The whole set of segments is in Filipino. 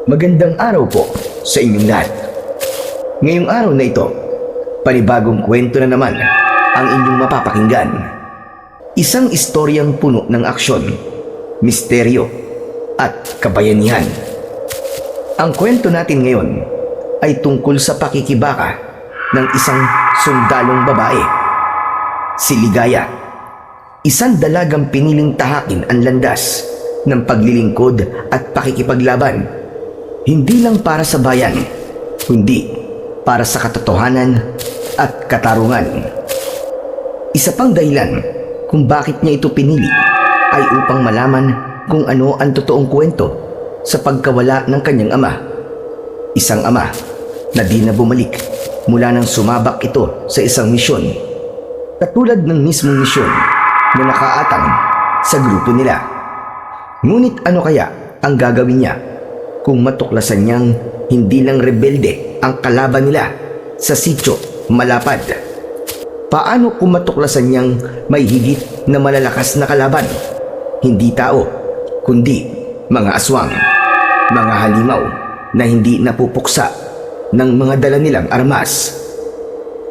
Magandang araw po sa inyong lahat. Ngayong araw na ito, panibagong kwento na naman ang inyong mapapakinggan. Isang istoryang puno ng aksyon, misteryo at kabayanihan. Ang kwento natin ngayon ay tungkol sa pakikibaka ng isang sundalong babae. Si Ligaya, isang dalagang piniling tahakin ang landas ng paglilingkod at pakikipaglaban, hindi lang para sa bayan, kundi para sa katotohanan at katarungan. Isa pang dahilan kung bakit niya ito pinili ay upang malaman kung ano ang totoong kwento sa pagkawala ng kanyang ama. Isang ama na di na bumalik mula nang sumabak ito sa isang misyon, katulad ng mismong misyon na nakaatang sa grupo nila. Ngunit ano kaya ang gagawin niya kung matuklasan niyang hindi lang rebelde ang kalaban nila sa sitio Malapad? Paano kung matuklasan niyang may higit na malalakas na kalaban? Hindi tao, kundi mga aswang, mga halimaw na hindi napupuksa ng mga dala nilang armas.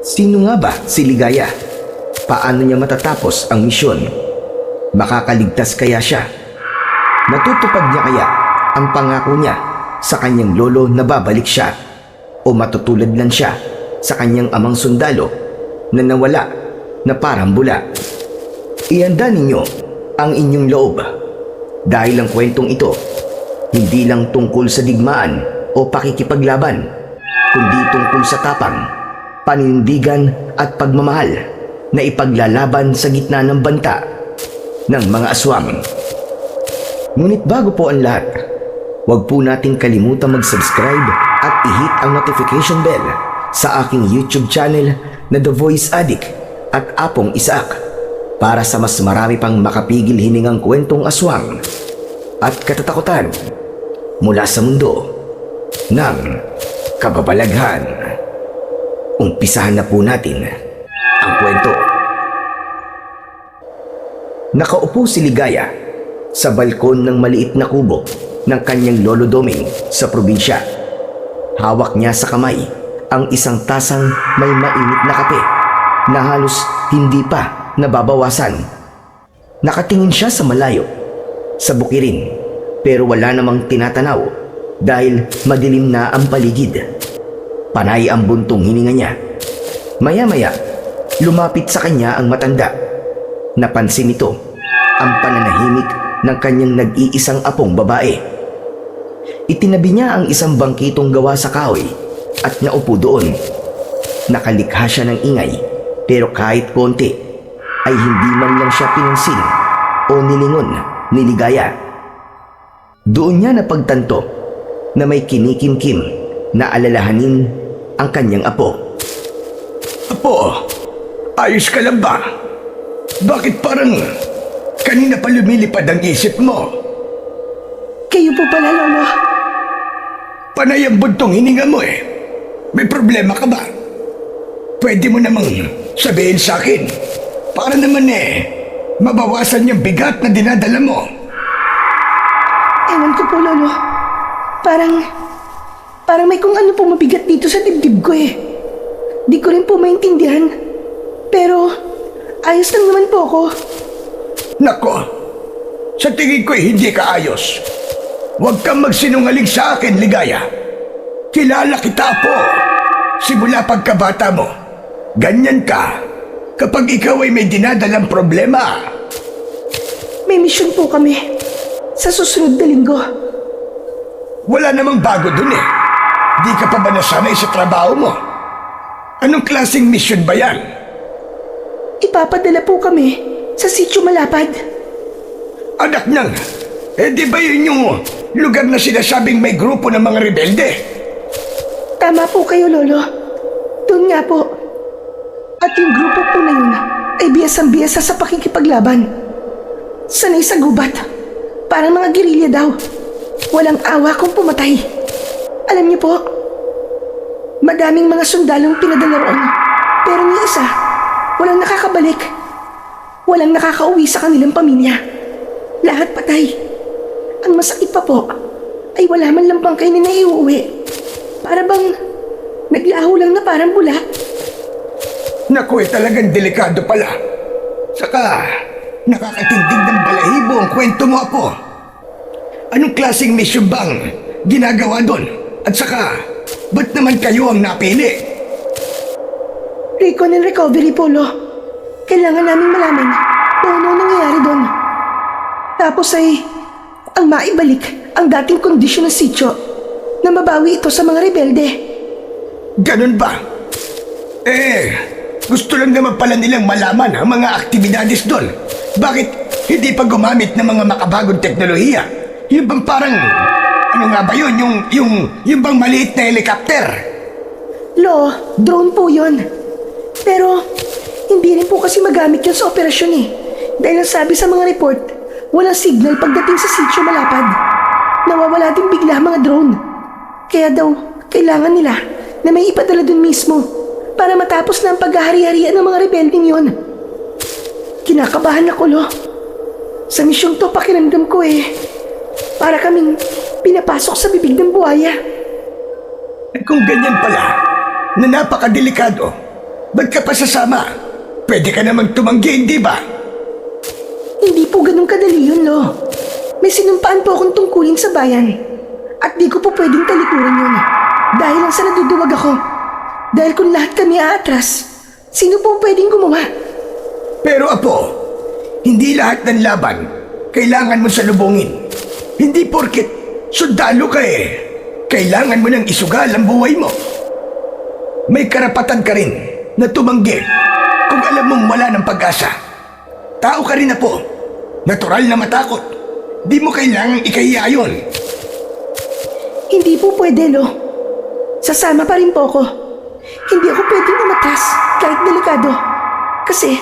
Sino nga ba si Ligaya? Paano niya matatapos ang misyon? Makakaligtas kaya siya? Matutupad niya kaya ang pangako niya sa kanyang lolo na babalik siya, o matutulad lang siya sa kanyang amang sundalo na nawala na parang bula? Ihanda ninyo ang inyong loob, dahil ang kwentong ito hindi lang tungkol sa digmaan o pakikipaglaban, kundi tungkol sa tapang, panindigan at pagmamahal na ipaglalaban sa gitna ng banta ng mga aswang. Ngunit bago po ang lahat, huwag po nating kalimutan mag-subscribe at i-hit ang notification bell sa aking YouTube channel na The Voice Addict at Apong Isaac, para sa mas marami pang makapigil hiningang kwentong aswang at katatakutan mula sa mundo ng kababalaghan. Umpisahan na po natin ang kwento. Nakaupo si Ligaya sa balkon ng maliit na kubo ng kanyang lolo Doming sa probinsya. Hawak niya sa kamay ang isang tasang may mainit na kape na halos hindi pa nababawasan. Nakatingin siya sa malayo, sa bukirin, pero wala namang tinatanaw dahil madilim na ang paligid. Panay ang buntong hininga niya. Maya-maya, lumapit sa kanya ang matanda. Napansin nito ang pananahimik ng kanyang nag-iisang apong babae. Itinabi niya ang isang bangkitong gawa sa kahoy at naupo doon. Nakalikha siya ng ingay, pero kahit konti ay hindi man lang siya pinansin o nilingon ni Ligaya. Doon niya napagtanto na may kinikimkim na alalahanin ang kanyang apo. Apo, ayos ka lang ba? Bakit parang kanina pa lumilipad ang isip mo? Kayo po pala, Lolo. Panay ang buntong hininga mo eh. May problema ka ba? Pwede mo namang sabihin sa akin, para naman mabawasan yung bigat na dinadala mo. Ewan ko po, Lolo. Parang may kung ano po mabigat dito sa dibdib ko eh. Di ko rin po maintindihan. Pero, ayos lang naman po ako. Nako, sa tingin ko hindi ka ayos. Huwag kang magsinungaling sa akin, Ligaya. Kilala kita po. Simula pagkabata mo, ganyan ka kapag ikaw ay may dinadalang problema. May misyon po kami sa susunod na linggo. Wala namang bago dun eh. Di ka pa ba nasanay sa trabaho mo? Anong klaseng mission ba yan? Ipapadala po kami sa sitio Malapad. Anak niyang, di ba yun yung lugar na sinasabing may grupo ng mga rebelde? Tama po kayo, Lolo. Doon nga po. At yung grupo po na yun ay biyasang-biyasa sa pakikipaglaban. Sanay sa gubat. Parang mga gerilya daw. Walang awa kung pumatay. Alam niyo po, madaming mga sundalong pinadala roon. Pero ni isa, walang nakakabalik. Walang nakakauwi sa kanilang pamilya. Lahat patay. Ang masakit pa po ay wala man lang bangkay na naiuwi. Para bang naglaho lang na parang bula. Naku, talagang delikado pala. Saka, nakakatindig ng balahibo ang kwento mo, Apo. Anong klaseng mission bang ginagawa doon? At saka, ba't naman kayo ang napili? Recon and recovery, Polo. Kailangan namin malaman kung ano nangyayari doon. Tapos ay, ang maibalik ang dating kondisyon ng sityo na mabawi ito sa mga rebelde. Ganun ba? Gusto lang naman pala nilang malaman ang mga aktibidades doon. Bakit hindi pa gumamit ng mga makabagong teknolohiya? Yung bang parang, ano nga ba yun? Yung bang maliit na helicopter? Lo, drone po yun. Pero, hindi rin po kasi magamit yun sa operasyon eh. Dahil ang sabi sa mga report, walang signal pagdating sa sitio malapad. Nawawala din bigla ang mga drone. Kaya daw, kailangan nila na may ipadala dun mismo para matapos na ang paghahari-harian ng mga rebelding yon. Kinakabahan ako, Lo. Sa misyong to, pakiramdam ko para kaming pinapasok sa bibig ng buhaya. Kung ganyan pala, na napakadelikado, ba't ka pa sasama? Pwede ka namang tumanggi, hindi ba? Hindi po ganun kadali yun, Lo. May sinumpaan po akong tungkulin sa bayan. At di ko po pwedeng talikuran yun. Dahil lang sa naduduwag ako. Dahil kung lahat kami aatras, sino po pwedeng gumawa? Pero Apo, hindi lahat ng laban kailangan mo salubungin. Hindi porket sundalo ka kailangan mo nang isugal ang buhay mo. May karapatan ka rin na tumanggi kung alam mong wala ng pag-asa. Tao ka rin, Apo. Natural na matakot. Di mo kailangang ikahiya yun. Hindi po pwede, Lo. Sasama pa rin po ako. Hindi ako pwedeng umatras kahit delikado. Kasi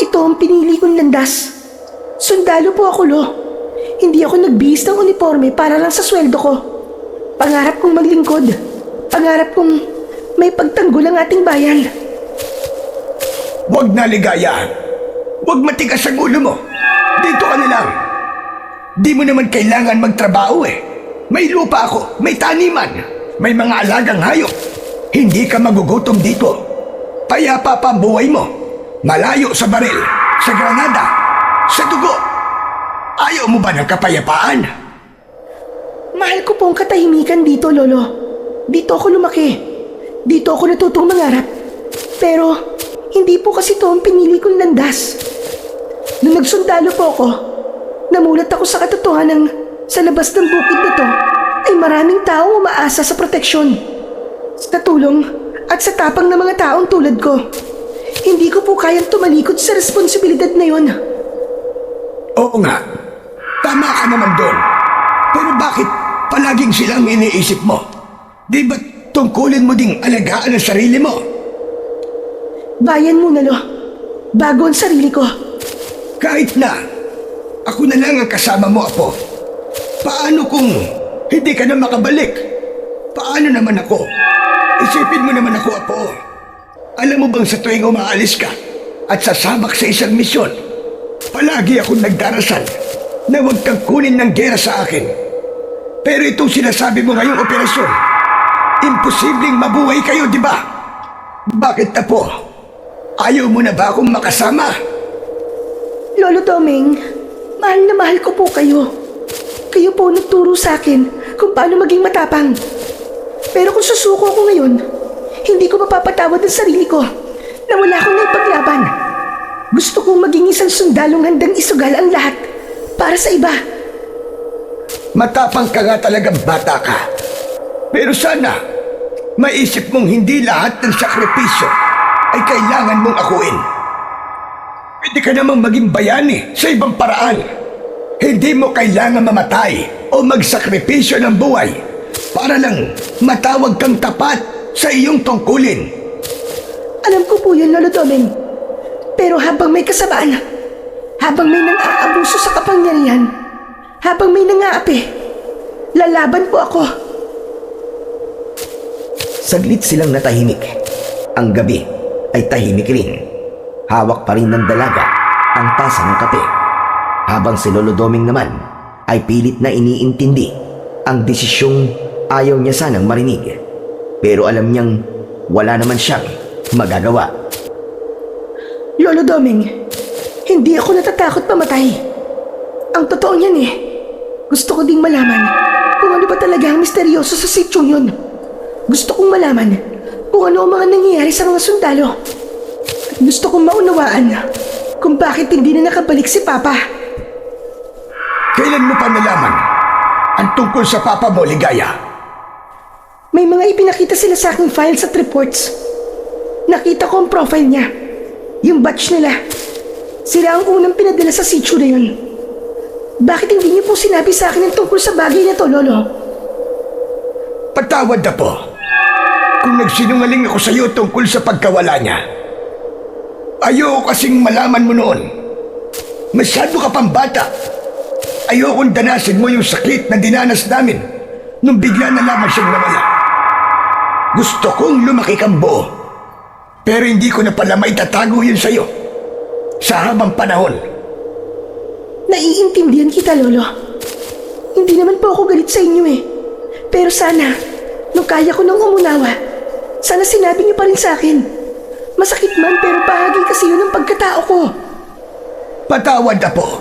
ito ang pinili kong landas. Sundalo po ako, Lo. Hindi ako nagbihis ng uniforme para lang sa sweldo ko. Pangarap kong maglingkod. Pangarap kong may pagtanggol ang ating bayan. Huwag na, Ligaya. Huwag matigas ang ulo mo. Dito ka na lang. Di mo naman kailangan magtrabaho May lupa ako, may taniman, may mga alagang hayop. Hindi ka magugutom dito. Payapa pa ang buhay mo. Malayo sa baril, sa granada, sa dugo. Ayaw mo ba ng kapayapaan? Mahal ko po ang katahimikan dito, Lolo. Dito ako lumaki. Dito ako natutong mangarap. Pero, hindi po kasi ito ang pinili kong landas. Nung nagsundalo po ako, namulat ako sa katotohanan sa labas ng bukid na to ay maraming tao umaasa sa proteksyon, sa tulong at sa tapang ng mga taong tulad ko. Hindi ko po kayang tumalikod sa responsibilidad na yon. Oo nga, tama ka naman doon. Pero bakit palaging silang iniisip mo? Di ba tungkulin mo ding alagaan ang sarili mo? Bayan muna, Lo. Bago ang sarili ko. Kahit na, ako na lang ang kasama mo, Apo. Paano kung hindi ka na makabalik? Paano naman ako? Isipin mo naman ako, Apo. Alam mo bang sa tuwing umaalis ka at sasabak sa isang misyon, palagi akong nagdarasal na huwag kang kunin ng gera sa akin. Pero itong sinasabi mo ngayong operasyon, imposibleng mabuhay kayo, di ba? Bakit, Apo? Ayaw mo na ba akong makasama? Lolo Doming, mahal na mahal ko po kayo. Kayo po nagturo sa akin kung paano maging matapang. Pero kung susuko ako ngayon, hindi ko mapapatawad ang sarili ko na wala akong naipaglaban. Gusto kong maging isang sundalong handang isugal ang lahat para sa iba. Matapang ka nga talagang bata ka. Pero sana, maisip mong hindi lahat ng sakripisyo ay kailangan mong akuin. Pwede ka namang maging bayani sa ibang paraan. Hindi mo kailangan mamatay o magsakripisyo ng buhay para lang matawag kang tapat sa iyong tungkulin. Alam ko po yun, Lolo Doming. Pero habang may kasamaan, habang may nang-aabuso sa kapangyarihan, habang may nang-aapi, lalaban po ako. Saglit silang natahimik. Ang gabi ay tahimik rin. Hawak pa rin ng dalaga ang tasa ng kape. Habang si Lolo Doming naman ay pilit na iniintindi ang desisyong ayaw niya sanang marinig. Pero alam niyang wala naman siyang magagawa. Lolo Doming, hindi ako natatakot mamatay. Ang totoo niyan gusto ko ding malaman kung ano ba talaga ang misteryoso sa sityong yun. Gusto kong malaman kung ano ang mga nangyayari sa mga sundalo. At gusto kong maunawaan kung bakit hindi na nakabalik si Papa. Kailan mo pa nalaman ang tungkol sa papa mo, Ligaya? May mga ipinakita sila sa aking files at reports. Nakita ko ang profile niya. Yung batch nila. Sila ang unang pinadala sa sitio na yun. Bakit hindi niyo po sinabi sa akin ang tungkol sa bagay na to, Lolo? Patawad na po kung nagsinungaling ako sa iyo tungkol sa pagkawala niya. Ayoko kasing malaman mo noon. Masyado ka pang bata. Ayokong danasin mo yung sakit na dinanas namin nung bigla na lamang siyang nawala. Gusto kong lumaki kang buo, pero hindi ko na pala maitatago yun sa'yo sa habang panahon. Naiintindihan kita, Lolo. Hindi naman po ako galit sa inyo Pero sana, nung kaya ko nang umunawa, sana sinabi niyo pa rin sa akin. Masakit man pero bahagi kasi yun ng pagkatao ko. Patawad na po.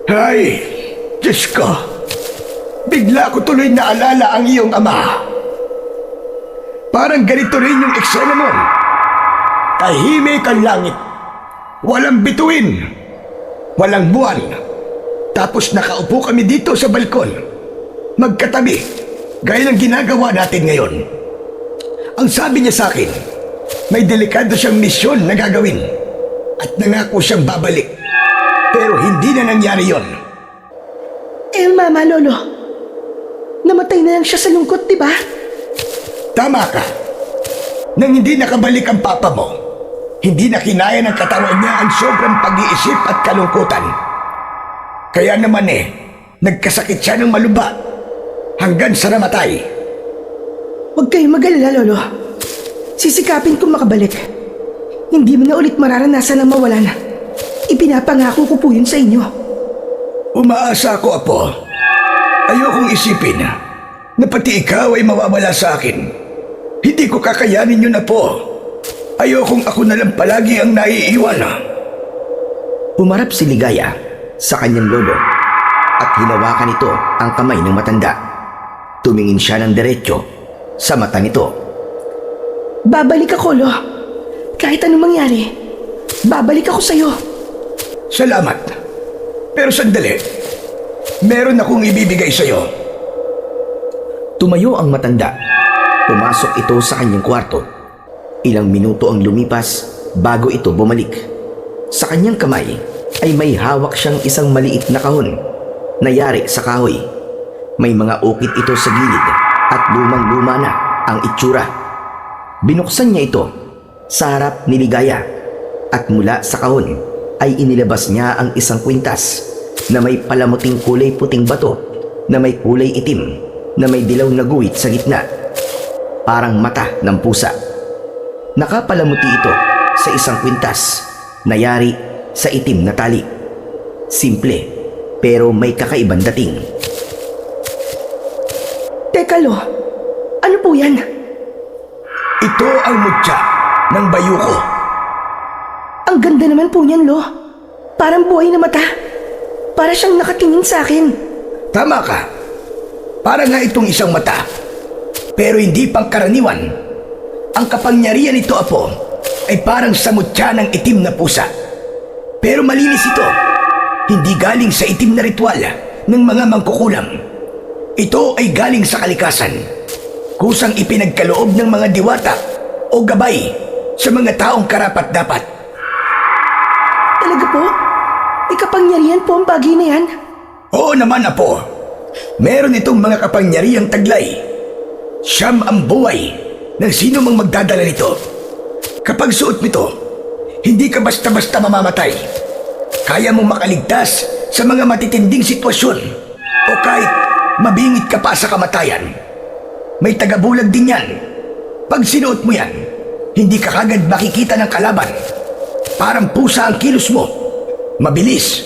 Ay, Diyos ko. Bigla ko tuloy naalala ang iyong ama. Parang ganito rin yung eksena mo. Tahimik ang langit. Walang bituin. Walang buwan. Tapos nakaupo kami dito sa balkon. Magkatabi. Gaya ng ginagawa natin ngayon. Ang sabi niya sa akin, may delikado siyang misyon na gagawin. At nangako siyang babalik. Pero hindi na nangyari yon. Ang mama, Lolo. Namatay na lang siya sa lungkot, di ba? Tama ka. Nang hindi nakabalik ang papa mo, hindi na kinaya ng katawan niya ang sobrang pag-iisip at kalungkutan. Kaya naman nagkasakit siya ng maluba hanggang sa namatay. Huwag kayong mag-alala, Lolo. Sisikapin kong makabalik. Hindi mo na ulit mararanasan ang mawalan. Ipinapangako ko po yun sa inyo. Umaasa ako, Apo. Ayokong isipin na pati ikaw ay mawawala sa akin. Hindi ko kakayanin yun, Apo. Ayokong ako na lang palagi ang naiiwan. Umarap si Ligaya sa kanyang lolo at hinawakan nito ang kamay ng matanda. Tumingin siya ng diretso sa mata nito. Babalik ako, Lo. Kahit anong mangyari, babalik ako sa'yo. Salamat. Pero sandali. Meron akong ibibigay sa'yo. Tumayo ang matanda. Pumasok ito sa kanyang kwarto. Ilang minuto ang lumipas bago ito bumalik. Sa kanyang kamay ay may hawak siyang isang maliit na kahon na yari sa kahoy. May mga ukit ito sa gilid at lumang-luma na ang itsura. Binuksan niya ito sa harap ni Ligaya at mula sa kahon ay inilabas niya ang isang kwintas na may palamuting kulay puting bato na may kulay itim na may dilaw na guhit sa gitna. Parang mata ng pusa. Nakapalamuti ito sa isang kwintas na yari sa itim na tali. Simple pero may kakaibang dating. Teka, Lo. Ano po yan? Ito ang mutya ng bayuko. Ang ganda naman po niyan, Lo. Parang buhay na mata. Para siyang nakatingin sa akin. Tama ka. Para nga itong isang mata. Pero hindi pangkaraniwan. Ang kapangyarihan nito, Apo, ay parang sa mutya ng itim na pusa. Pero malinis ito. Hindi galing sa itim na ritual ng mga mangkukulam. Ito ay galing sa kalikasan. Kusang ipinagkaloob ng mga diwata o gabay sa mga taong karapat-dapat. Talaga po? May kapangyarihan po ang bagay na yan? Oo naman, Apo. Meron itong mga kapangyarihang taglay. Siyam ang buhay ng sino mang magdadala nito. Kapag suot nito, hindi ka basta-basta mamamatay. Kaya mong makaligtas sa mga matitinding sitwasyon o kahit mabingit ka pa sa kamatayan. May tagabulag din yan. Pag sinuot mo yan, hindi ka kagad makikita ng kalaban. Parang pusa ang kilos mo. Mabilis,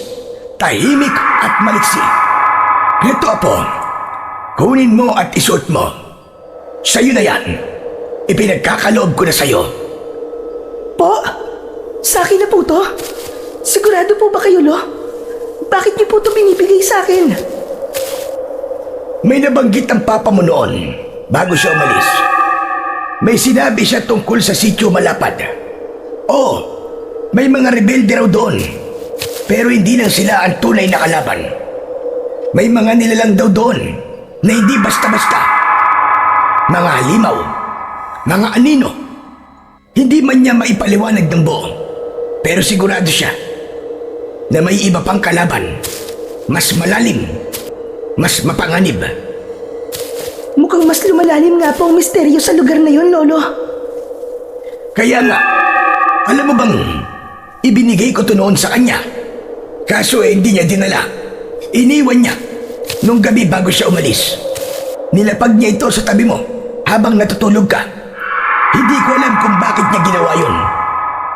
tahimik at maliksi. Ito, Apo, Kunin mo at isuot mo. Sa'yo na yan. Ipinagkakaloob ko na sa'yo. Po? Sa akin na po to? Sigurado po ba kayo, Lo? Bakit niyo po to binibigay sa akin? May nabanggit ang papa mo noon bago siya umalis. May sinabi siya tungkol sa sitio Malapad. Oo, may mga rebelde raw doon. Pero hindi lang sila ang tunay na kalaban. May mga nilalang daw doon na hindi basta-basta. Mga halimaw, mga anino. Hindi man niya maipaliwanag ng buo. Pero sigurado siya na may iba pang kalaban. Mas malalim, mas mapanganib. Mukhang mas lumalalim nga po ang misteryo sa lugar na yon, Lolo. Kaya nga, alam mo bang ibinigay ko to noon sa kanya? Kaso hindi niya dinala. Iniwan niya nung gabi bago siya umalis. Nilapag niya ito sa tabi mo habang natutulog ka. Hindi ko alam kung bakit niya ginawa yun.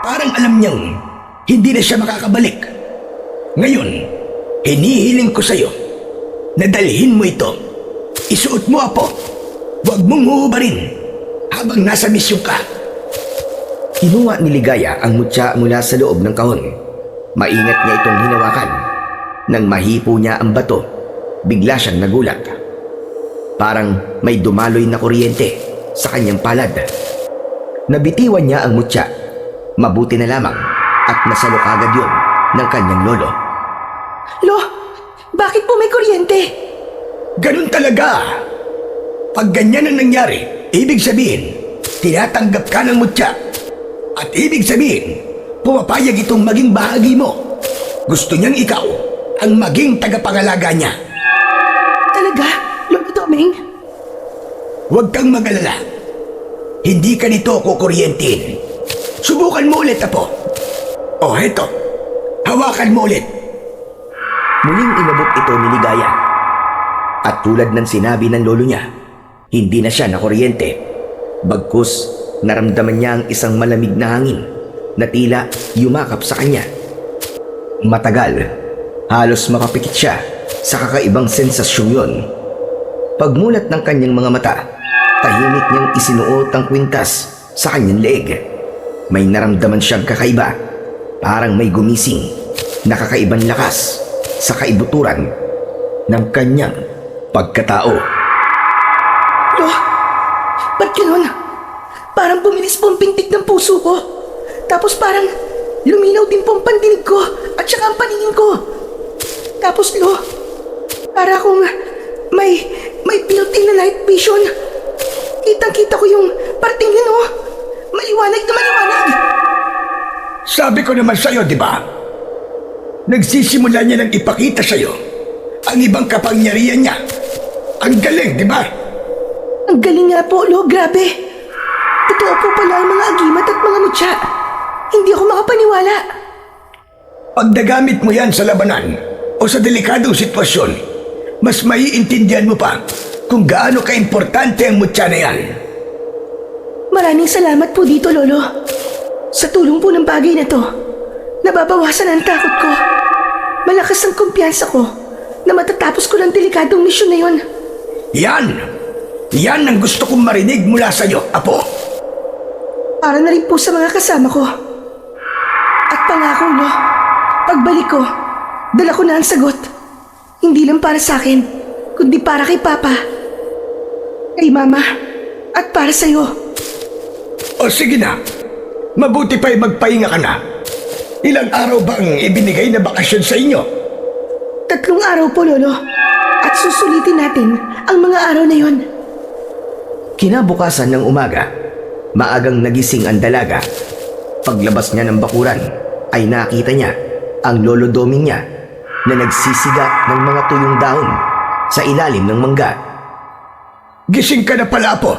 Parang alam niyang hindi na siya makakabalik. Ngayon, hinihiling ko sa'yo na dalhin mo ito. Isuot mo, Apo. Huwag mong huhubarin habang nasa misyon ka. Kinuha ni Ligaya ang mutya mula sa loob ng kahon. Maingat niya itong hinawakan. Nang mahipo niya ang bato, bigla siyang nagulat. Parang may dumaloy na kuryente sa kanyang palad. Nabitiwan niya ang mutya. Mabuti na lamang at nasalo agad yun ng kanyang lolo. Lo, bakit po may kuryente? Ganun talaga. Pag ganyan ang nangyari, ibig sabihin, tinatanggap ka ng mutya. At ibig sabihin, pumapayag itong maging bahagi mo. Gusto niyang ikaw ang maging tagapangalaga niya. Talaga, Lolo Doming? Huwag kang mag-alala. Hindi ka nito kukuryentin. Subukan mo ulit, Apo. O, heto. Hawakan mo ulit. Muling inabot ito ni Ligaya. At tulad ng sinabi ng lolo niya, hindi na siya nakuryente. Bagkus, naramdaman niya ang isang malamig na hangin na tila yumakap sa kanya. Matagal, halos makapikit siya sa kakaibang sensasyong yon. Pagmulat ng kanyang mga mata, tahimik niyang isinuot ang kwintas sa kanyang leeg. May naramdaman siyang kakaiba, parang may gumising na kakaibang lakas sa kaibuturan ng kanyang pagkatao. Lo, ba't ganun? Parang bumilis po ang pintig ng puso ko. Tapos parang luminaw din po ang pandinig ko at saka ang paningin ko. Tapos Lo, para akong may built-in na night vision. Kitang-kita ko yung parting yun, oh. Maliwanag na maliwanag. Sabi ko naman sa'yo, di ba? Nagsisimula niya ng ipakita sa'yo ang ibang kapangyarihan niya. Ang galing, di ba? Ang galing nga po, Lo. Grabe. Totoo po pala ang mga agimat at mga mutya. Hindi ako makapaniwala. Pag nagamit mo yan sa labanan o sa delikadong sitwasyon, mas maiintindihan mo pa kung gaano kaimportante ang mutya na yan. Maraming salamat po dito, Lolo. Sa tulong po ng bagay na to, nababawasan ang takot ko. Malakas ang kumpiyansa ko na matatapos ko ng delikadong misyon na yon. Yan! Yan ang gusto kong marinig mula sa'yo, Apo. Para na rin po sa mga kasama ko. At pangako, Lo, pagbalik ko, dala ko na ang sagot. Hindi lang para sa akin, kundi para kay Papa, kay Mama, at para sa'yo. O sige na, mabuti pa'y magpahinga ka na. Ilang araw ba ang ibinigay na bakasyon sa inyo? 3 araw po, Lolo. At susulitin natin ang mga araw na yon. Kinabukasan ng umaga, maagang nagising ang dalaga. Paglabas niya ng bakuran, ay nakita niya ang lolo Doming niya na nagsisiga ng mga tuyong dahon sa ilalim ng mangga. Gising ka na pala, Apo.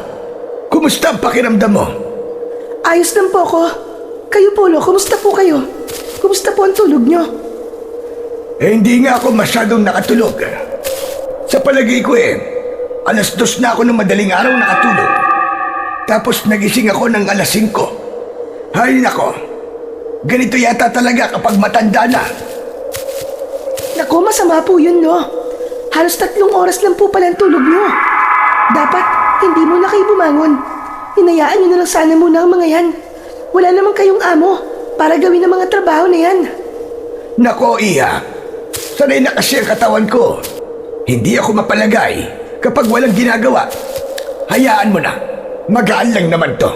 Kumusta ang pakiramdam mo? Ayos lang po ako. Kayo, Polo, kumusta po kayo? Kumusta po ang tulog nyo? Hindi nga ako masyadong nakatulog. Sa palagay ko 2:00 na ako ng madaling araw nakatulog. Tapos nagising ako ng 5:00. Hay nako, ganito yata talaga kapag matanda na. Naku, masama po yun, no? Halos 3 oras lang po pala ang tulog nyo. Dapat hindi mo na kayo bumangon. Hinayaan nyo na lang sana muna ang mga yan. Wala naman kayong amo para gawin ang mga trabaho na yan. Nako, Iha. Sanay na kasi ang katawan ko. Hindi ako mapalagay kapag walang ginagawa. Hayaan mo na. Magaan lang naman to.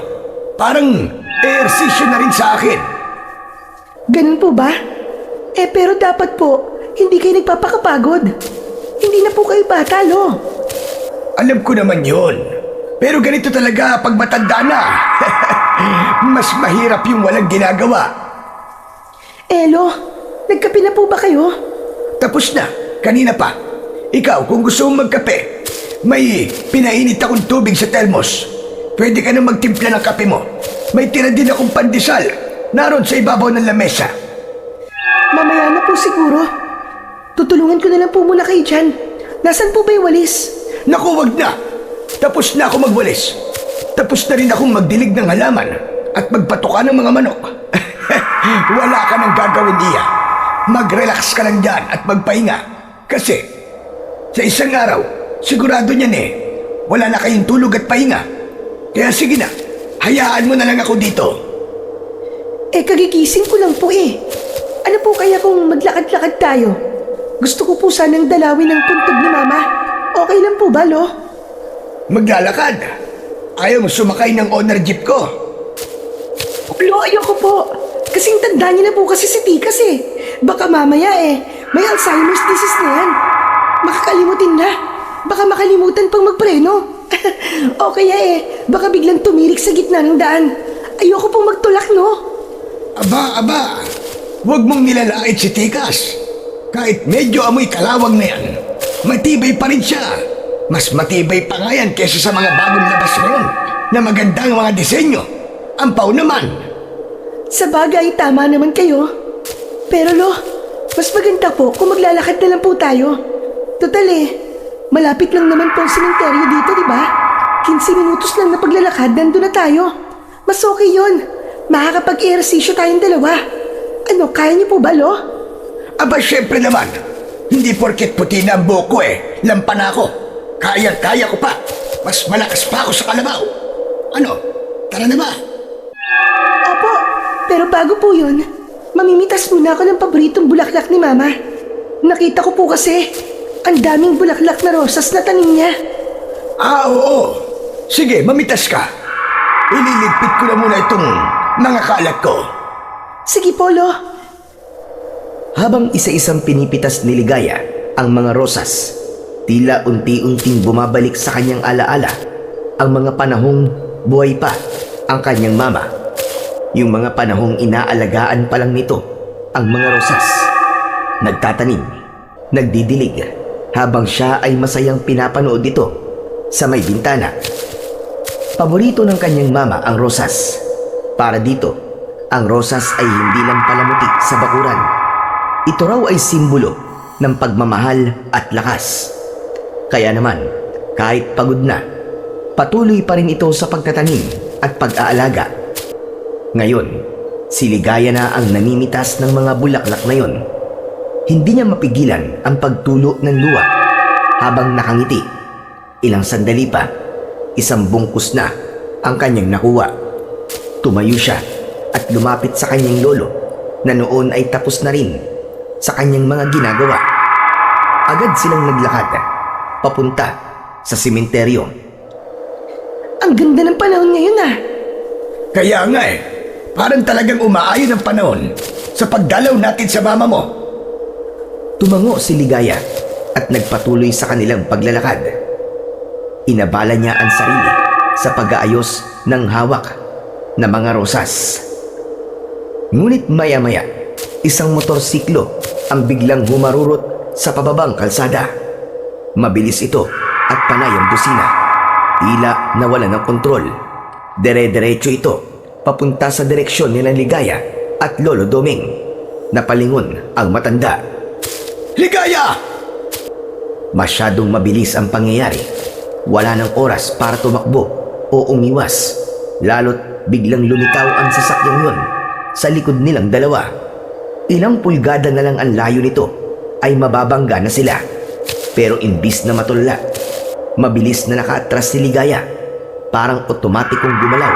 Parang ehersisyo na rin sa akin. Ganun po ba? Pero dapat po, hindi kayo nagpapakapagod. Hindi na po kayo bata, lo. Alam ko naman yun. Pero ganito talaga pag matanda na. Mas mahirap yung walang ginagawa. Lo, nagkape na po ba kayo? Tapos na. Kanina pa. Ikaw, kung gusto mong magkape, may pinainit akong tubig sa termos. Pwede ka na magtimpla ng kape mo. May tira din akong pandesal. Naroon sa ibabaw ng lamesa. Mamaya na po siguro. Tutulungan ko na lang po muna kayo dyan. Nasaan po ba yung walis? Naku, wag na. Tapos na ako magwalis. Tapos na rin akong magdilig ng halaman at magpatuka ng mga manok. Wala ka nang gagawin, Iya. Mag-relax ka lang dyan at magpahinga. Kasi sa isang araw, sigurado niyan wala na kayong tulog at pahinga. Kaya sige na, hayaan mo na lang ako dito. Kagigising ko lang po Ano po kaya kung maglakad-lakad tayo? Gusto ko po sanang dalawin ang tuntog ni Mama. Okay lang po ba, lo? Maglalakad. Ayaw mo sumakay ng owner jeep ko. Lo, ayoko po. Kasing tanda niya na po kasi si Tikas Baka mamaya may Alzheimer's disease na yan. Makakalimutin na. Baka makalimutan pang magpreno. O kaya baka biglang tumirik sa gitna ng daan. Ayoko pong magtulak, no? Aba. Huwag mong nilalait si Tikas. Kahit medyo amoy kalawang na yan, matibay pa rin siya. Mas matibay pa nga yan kesa sa mga bagong labas ngayon na magandang mga disenyo. Ampaw naman. Sa bagay, tama naman kayo. Pero lo, mas maganda po kung maglalakad na lang po tayo. Total malapit lang naman po ang sementeryo dito, di ba? 15 minutos lang na paglalakad, nandun na tayo. Mas okay yun. Makakapag-ehersisyo tayong dalawa. Ano, kaya niyo po ba, lo? Aba, syempre naman. Hindi porket puti na ang buhok ko lampa na ako. Kaya ko pa. Mas malakas pa ako sa kalabaw. Ano, tara na ba? Opo, pero bago po yun, mamimitas muna ako ng paboritong bulaklak ni Mama. Nakita ko po kasi, ang daming bulaklak na rosas na tanim niya. Oo. Sige, mamitas ka. Ililigpit ko na muna itong mga kalat ko. Sige po, lo. Habang isa-isang pinipitas ni Ligaya ang mga rosas, tila unti-unting bumabalik sa kanyang alaala ang mga panahong buhay pa ang kanyang mama. Yung mga panahong inaalagaan pa lang nito ang mga rosas. Nagtatanim, nagdidilig, habang siya ay masayang pinapanood ito sa may bintana. Paborito ng kanyang mama ang rosas. Para dito, ang rosas ay hindi lang palamuti sa bakuran. Ito raw ay simbolo ng pagmamahal at lakas. Kaya naman, kahit pagod na, patuloy pa rin ito sa pagtatanim at pag-aalaga. Ngayon, si Ligaya na ang namimitas ng mga bulaklak na yon. Hindi niya mapigilan ang pagtulo ng luha habang nakangiti. Ilang sandali pa, isang bungkus na ang kanyang nakuha. Tumayo siya at lumapit sa kanyang lolo na noon ay tapos na rin sa kanyang mga ginagawa. Agad silang naglakad papunta sa sementeryo. Ang ganda ng panahon ngayon Kaya nga parang talagang umaayon ang panahon sa pagdalaw natin sa mama mo. Tumango si Ligaya at nagpatuloy sa kanilang paglalakad. Inabala niya ang sarili sa pag-aayos ng hawak na mga rosas. Ngunit maya-maya, isang motorsiklo ang biglang humarurot sa pababang kalsada. Mabilis ito at panay ang busina. Tila nawala ng kontrol. Dire-diretso ito papunta sa direksyon nila Ligaya at Lolo Doming. Napalingon ang matanda. Ligaya! Masyadong mabilis ang pangyayari. Wala ng oras para tumakbo o umiwas. Lalo't biglang lumitaw ang sasakyang yun sa likod nilang dalawa. Ilang pulgada na lang ang layo nito ay mababangga na sila. Pero imbis na matulala, mabilis na nakaatras si Ligaya. Parang otomatikong gumalaw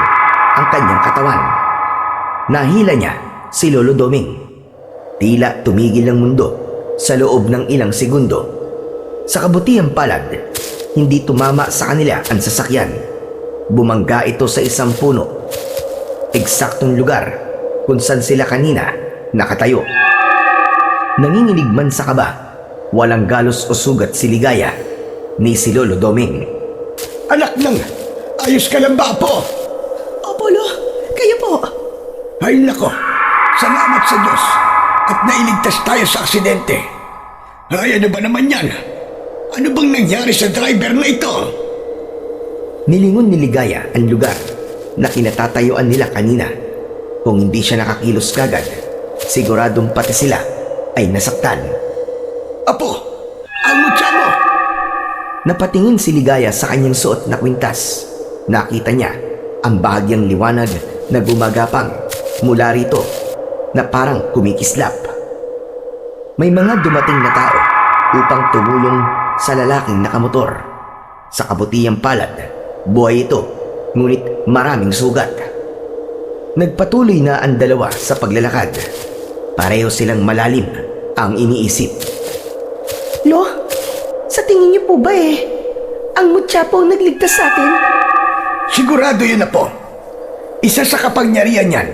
ang kanyang katawan. Nahila niya si Lolo Doming. Tila tumigil ang mundo sa loob ng ilang segundo. Sa kabutihang palad, hindi tumama sa kanila ang sasakyan. Bumangga ito sa isang puno. Eksaktong lugar kung saan sila kanina nakatayo. Nanginginig man sa kaba, walang galos o sugat si Ligaya ni si Lolo Doming. Anak ng, ayos ka lang ba, Apo? Opo, Lo. Kayo po. Ay nako, salamat sa Diyos at nailigtas tayo sa aksidente. Ay, ano ba naman yan? Ano bang nangyari sa driver na ito? Nilingon ni Ligaya ang lugar na kinatatayuan nila kanina. Kung hindi siya nakakilos kagad, siguradong pati sila ay nasaktan. Apo, ang mutya mo! Napatingin si Ligaya sa kanyang suot na kwintas. Nakita niya ang bahagyang liwanag na gumagapang mula rito na parang kumikislap. May mga dumating na tao upang tumulong sa lalaking nakamotor. Sa kabutihang palad, buhay ito, ngunit maraming sugat. Nagpatuloy na ang dalawa sa paglalakad. Pareho silang malalim ang iniisip. Lo, sa tingin niyo po ba ang mutya po ang nagligtas sa atin? Sigurado yun, Apo. Isa sa kapangyarihan niyan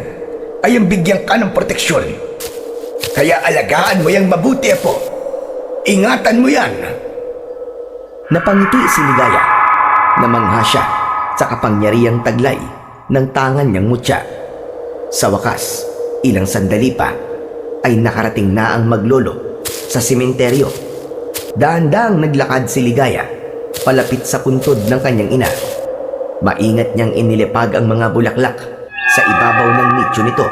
ay ang bigyan ka ng proteksyon. Kaya alagaan mo yang mabuti, Apo. Ingatan mo yan. Napangiti si Ligaya. Namangha siya sa kapangyarihang taglay ng tangan niyang mutya. Sa wakas, ilang sandali pa ay nakarating na ang maglolo sa sementeryo. Dahan-dahang naglakad si Ligaya palapit sa puntod ng kanyang ina. Maingat niyang inilipag ang mga bulaklak sa ibabaw ng nicho nito.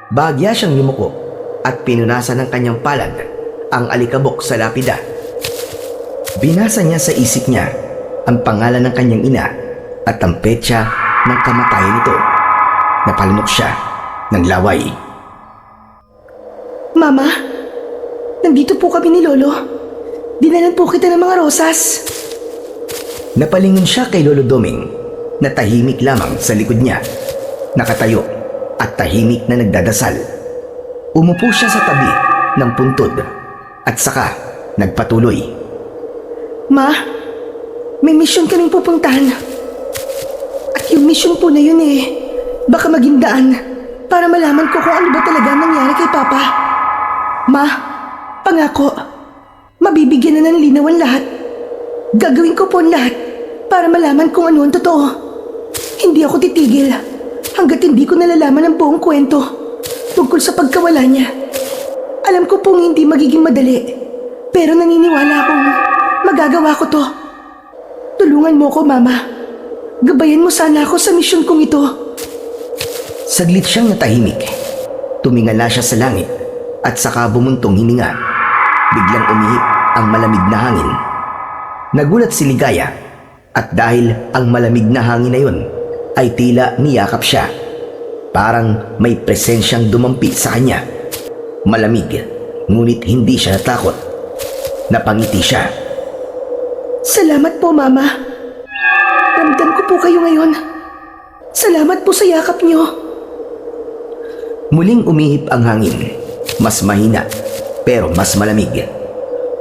Bahagya siyang yumuko at pinunasan ng kanyang palad ang alikabok sa lapida. Binasa niya sa isip niya ang pangalan ng kanyang ina at ang petsa ng kamatayan nito. Napalunok siya ng laway. Mama, nandito po kami ni Lolo. Dinalan po kita ng mga rosas. Napalingon siya kay Lolo Doming na tahimik lamang sa likod niya. Nakatayo at tahimik na nagdadasal. Umupo siya sa tabi ng puntod at saka nagpatuloy. Ma, may misyon kaming pupuntahan. At yung misyon po na yun baka maging daan para malaman ko kung ano ba talaga ang nangyari kay Papa. Ma, pangako, mabibigyan na ng linaw ang lahat. Gagawin ko po ang lahat para malaman kung ano ang totoo. Hindi ako titigil hanggat hindi ko nalalaman ang buong kwento tungkol sa pagkawala niya. Alam ko pong hindi magiging madali, pero naniniwala akong magagawa ko to. Tulungan mo ko, Mama. Gabayan mo sana ako sa misyon kong ito. Saglit siyang natahimik. Tumingala siya sa langit at saka bumuntong hininga. Biglang umihip ang malamig na hangin. Nagulat si Ligaya at dahil ang malamig na hangin na yun ay tila niyakap siya. Parang may presensyang dumampi sa kanya. Malamig, ngunit hindi siya natakot. Napangiti siya. Salamat po, Mama. Ramdam ko po kayo ngayon. Salamat po sa yakap niyo. Muling umihip ang hangin. Mas mahina, pero mas malamig.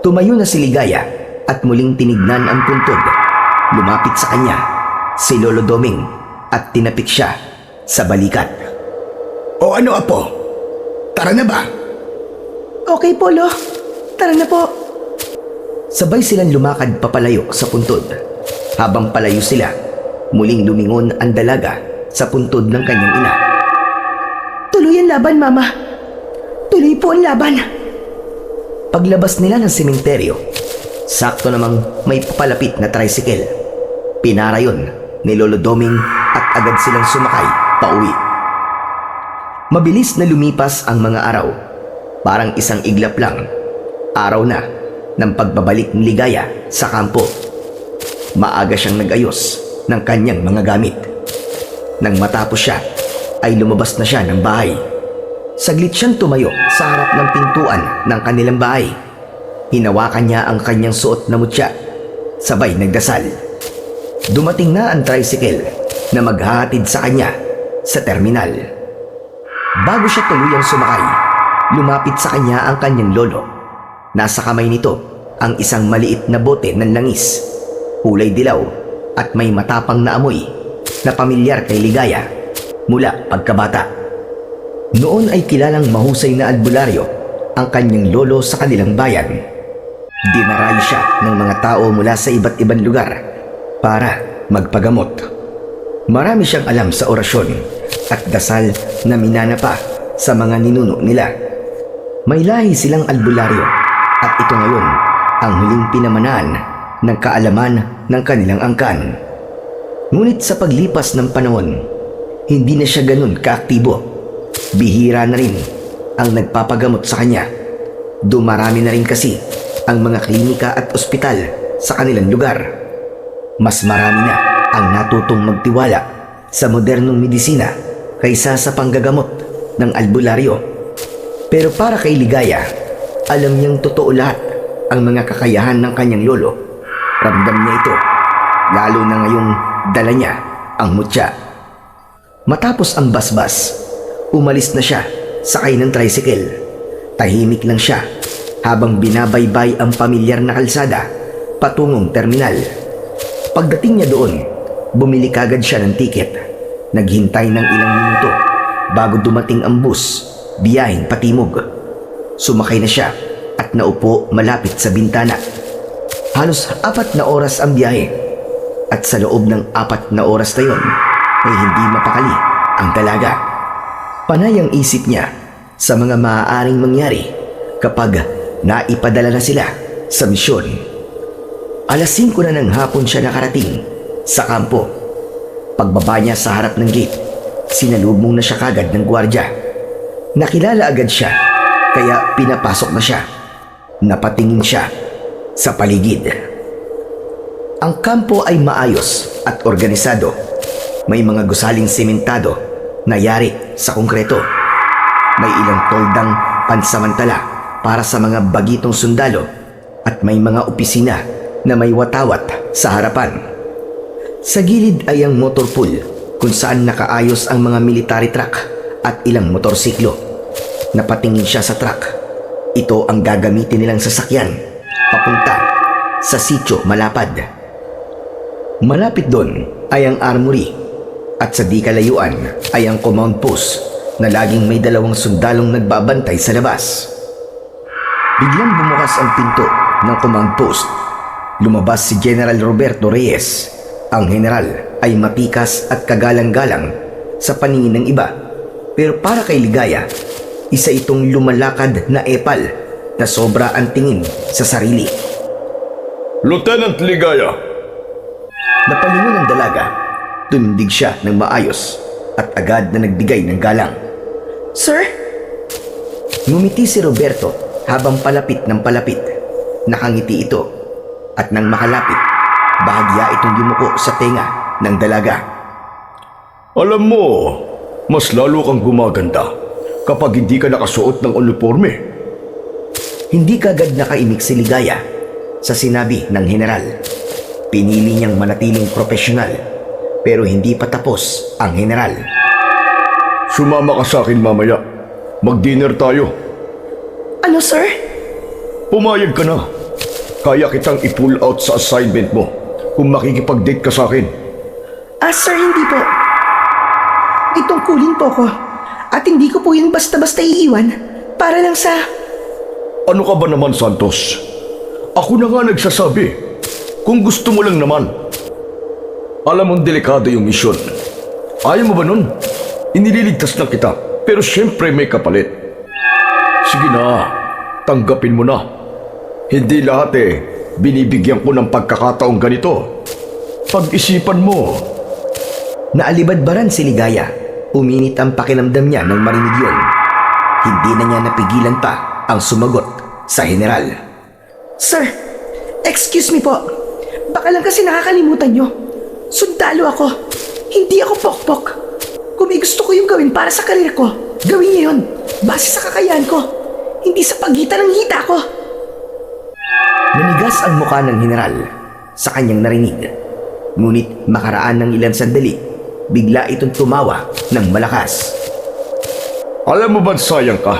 Tumayo na si Ligaya at muling tinignan ang puntod. Lumapit sa kanya si Lolo Doming at tinapik siya sa balikat. O ano, Apo? Tara na ba? Okay po, Lo. Tara na po. Sabay silang lumakad papalayo sa puntod. Habang palayo sila, muling lumingon ang dalaga sa puntod ng kanyang ina. Tuloy ang laban, Mama. Tuloy po ang laban. Paglabas nila ng sementeryo, sakto namang may papalapit na tricycle. Pinara yun ni Lolo Doming at agad silang sumakay pauwi. Mabilis na lumipas ang mga araw. Parang isang iglap lang. Araw na ng pagbabalik ni Ligaya sa kampo. Maaga siyang nag-ayos ng kanyang mga gamit. Nang matapos siya, ay lumabas na siya ng bahay. Saglit siyang tumayo sa harap ng pintuan ng kanilang bahay. hinawakan niya ang kanyang suot na mutya. Sabay nagdasal. Dumating na ang tricycle na maghahatid sa kanya sa terminal. Bago siya tuluyang sumakay, lumapit sa kanya ang kanyang lolo. Nasa kamay nito ang isang maliit na bote ng langis, kulay dilaw at may matapang na amoy na pamilyar kay Ligaya mula pagkabata. Noon ay kilalang mahusay na albularyo ang kanyang lolo sa kanilang bayan. Dinarayo siya ng mga tao mula sa iba't ibang lugar para magpagamot. Marami siyang alam sa orasyon at dasal na minana pa sa mga ninuno nila. May lahi silang albularyo at ito ngayon ang huling pinamanaan ng kaalaman ng kanilang angkan. Ngunit sa paglipas ng panahon, hindi na siya ganun kaaktibo. Bihira na rin ang nagpapagamot sa kanya. Dumarami na rin kasi ang mga klinika at ospital sa kanilang lugar. Mas marami na ang natutong magtiwala sa modernong medisina kaysa sa panggagamot ng albularyo. Pero para kay Ligaya, alam niyang totoo lahat ang mga kakayahan ng kanyang lolo. Ramdam niya ito, lalo na ngayong dala niya ang mutya. Matapos ang basbas, umalis na siya sakay ng tricycle. Tahimik lang siya habang binabaybay ang pamilyar na kalsada patungong terminal. Pagdating niya doon, bumili kagad siya ng tiket. Naghintay ng ilang minuto bago dumating ang bus biyaheng patimog. Sumakay na siya at naupo malapit sa bintana. Halos 4 na oras ang biyahe at sa loob ng 4 na oras na yon ay hindi mapakali ang dalaga. Panay ang isip niya sa mga maaaring mangyari kapag naipadala na sila sa misyon. Alas 5 na ng hapon siya nakarating sa kampo. Pagbaba niya sa harap ng gate, sinalubong na siya kagad ng gwardya. Nakilala agad siya kaya pinapasok na siya. Napatingin siya sa paligid. Ang kampo ay maayos at organisado. May mga gusaling sementado na yari sa konkreto. May ilang toldang pansamantala para sa mga bagitong sundalo at may mga opisina na may watawat sa harapan. Sa gilid ay ang motor pool kung saan nakaayos ang mga military truck at ilang motorsiklo. Napatingin siya sa truck. Ito ang gagamitin nilang sasakyan papunta sa sitio Malapad. Malapit doon ay ang armory at sa di kalayuan ay ang command post na laging may 2 sundalong nagbabantay sa labas. Biglang bumukas ang pinto ng command post. Lumabas si General Roberto Reyes. Ang general ay matikas at kagalang-galang sa paningin ng iba. Pero para kay Ligaya, isa itong lumalakad na epal na sobra ang tingin sa sarili. Lieutenant Ligaya, Napalingon ang dalaga. Tumindig siya ng maayos at agad na nagbigay ng galang. Sir? Ngumiti si Roberto habang palapit ng palapit. Nakangiti ito at nang makalapit, bahagya itong yumuko sa tenga ng dalaga. alam mo, mas lalo kang gumaganda kapag hindi ka nakasuot ng uniforme. Hindi kagad nakaimik si Ligaya sa sinabi ng general. Pinili niyang manatiling profesional pero hindi pa tapos ang general. Sumama ka sa akin mamaya. Mag-dinner tayo. Ano, sir? Pumayag ka na. Kaya kitang i-pull out sa assignment mo kung makikipag-date ka sa akin. Sir, hindi po. Itungkulin po ko. At hindi ko po yun basta-basta iiwan para lang sa... Ano ka ba naman, Santos? Ako na nga nagsasabi. Kung gusto mo lang naman. Alam mong delikado yung misyon. Ayaw mo ba nun? Inililigtas na kita, pero syempre may kapalit. Sige na, tanggapin mo na. Hindi lahat binibigyan ko ng pagkakataong ganito. Pag-isipan mo. Naalibadbaran si Ligaya. Uminit ang pakiramdam niya nang marinig yun. Hindi na niya napigilan pa ang sumagot sa general. Sir, excuse me po. Baka lang kasi nakakalimutan nyo. Sundalo ako. Hindi ako pokpok. Kung may gusto ko yung gawin para sa karir ko, gawin niyo yun. Base sa kakayahan ko. Hindi sa pagitan ng hita ko. Nanigas ang mukha ng general sa kanyang narinig. Ngunit makaraan ng ilang sandali, bigla itong tumawa ng malakas. Alam mo ba't sayang ka?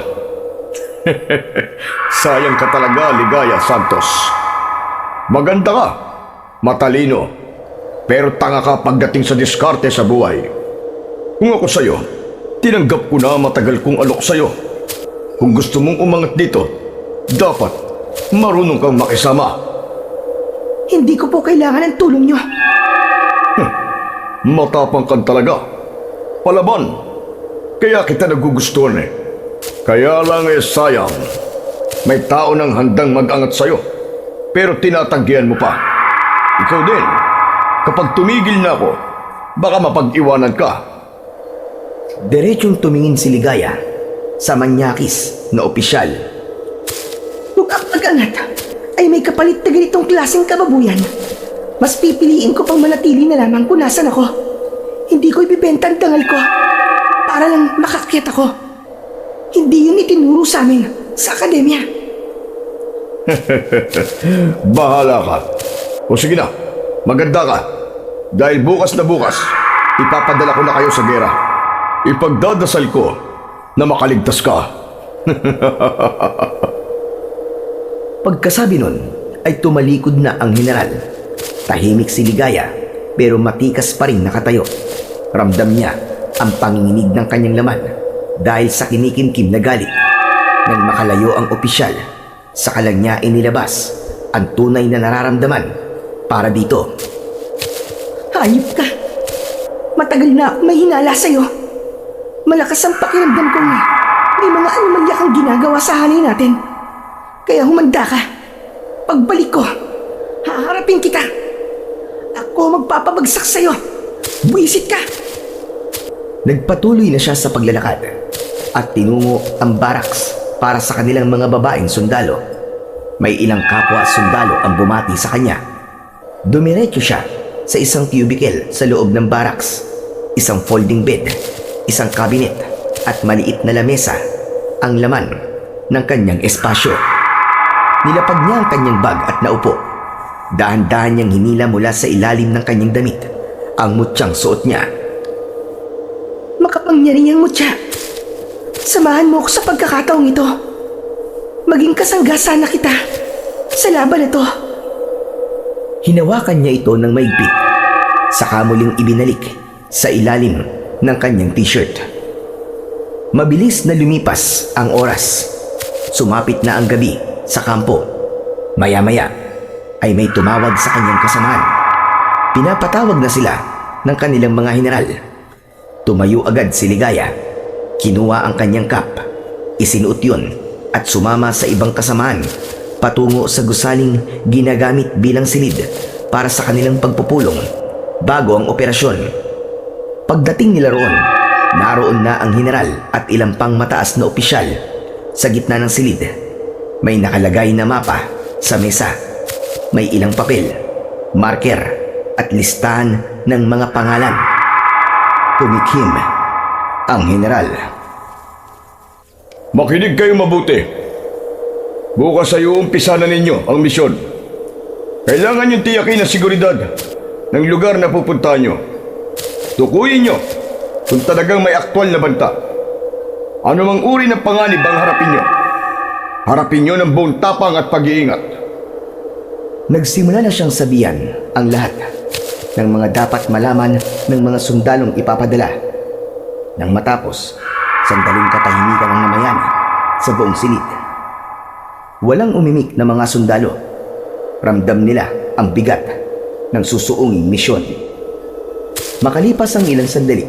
Sayang ka talaga, Ligaya Santos. Maganda ka, matalino, pero tanga ka pagdating sa diskarte sa buhay. Kung ako sa'yo, tinanggap ko na matagal kong alok sa'yo. Kung gusto mong umangat dito, dapat marunong kang makisama. Hindi ko po kailangan ng tulong nyo. Matapang ka talaga. Palaban. Kaya kita nagugustuhan eh. Kaya lang sayang. May tao nang handang mag-angat sa'yo. Pero tinatanggihan mo pa. Ikaw din. Kapag tumigil na ako, baka mapag-iwanan ka. Diretsong tumingin si Ligaya sa manyakis na opisyal. Kung ang pag-angat ay may kapalit na ganitong klaseng kababuyan, mas pipiliin ko pang manatili na lamang kung nasan ako. Hindi ko ibibenta ang dangal ko para lang makakyat ako. Hindi yun itinuro sa amin sa akademya. Bahala ka. O sige na, maganda ka. Dahil bukas na bukas, ipapadala ko na kayo sa gera. Ipagdadasal ko na makaligtas ka. Pagkasabi nun, ay tumalikod na ang general. Tahimik si Ligaya, pero matikas pa rin nakatayo. Ramdam niya ang panginginig ng kanyang laman dahil sa kinikimkim na galit. Nang makalayo ang opisyal, saka lang niya inilabas ang tunay na nararamdaman para dito. Hayop ka. Matagal na ako may hinala sa'yo. Malakas ang pakiramdam ko nga. May mga anomalya kang ginagawa sa hanay natin. Kaya humanda ka. Pagbalik ko, haharapin kita. Ako magpapabagsak sa'yo. Buwisit ka. Nagpatuloy na siya sa paglalakad at tinungo ang barracks para sa kanilang mga babaeng sundalo. May ilang kapwa sundalo ang bumati sa kanya. Dumiretso siya sa isang cubicle sa loob ng barracks, isang folding bed, isang cabinet at maliit na lamesa ang laman ng kanyang espasyo. Nilapag niya ang kanyang bag at naupo. Dahan-dahan niyang hinila mula sa ilalim ng kanyang damit ang mutyang suot niya. Makapangyarihang mutya. Samahan mo ako sa pagkakataong ito. Maging kasangga sana kita sa laban na to. Hinawakan niya ito ng maigpit, saka muling ibinalik sa ilalim ng kanyang t-shirt. Mabilis na lumipas ang oras. Sumapit na ang gabi sa kampo. Maya-maya ay may tumawag sa kanyang kasamahan. Pinapatawag na sila ng kanilang mga general. Tumayo agad si Ligaya. Kinuha ang kanyang cap, isinuot yun at sumama sa ibang kasamahan patungo sa gusaling ginagamit bilang silid para sa kanilang pagpupulong bago ang operasyon. Pagdating nila roon, naroon na ang general at ilang pang mataas na opisyal sa gitna ng silid. May nakalagay na mapa sa mesa. May ilang papel, marker at listahan ng mga pangalan. Tumikhim ang general. Makinig kayo mabuti. Bukas ay uumpisa na ninyo ang misyon. Kailangan yung tiyakin ang seguridad ng lugar na pupuntahan nyo. Tukuyin nyo kung talagang may aktwal na banta. Ano mang uri ng panganib ang harapin nyo. Harapin nyo ng buong tapang at pag-iingat. Nagsimula na siyang sabihan ang lahat ng mga dapat malaman ng mga sundalong ipapadala. Nang matapos, sandaling katahimikan ang namayan sa buong silid. Walang umimik na mga sundalo. Ramdam nila ang bigat ng susuunging misyon. Makalipas ang ilang sandali,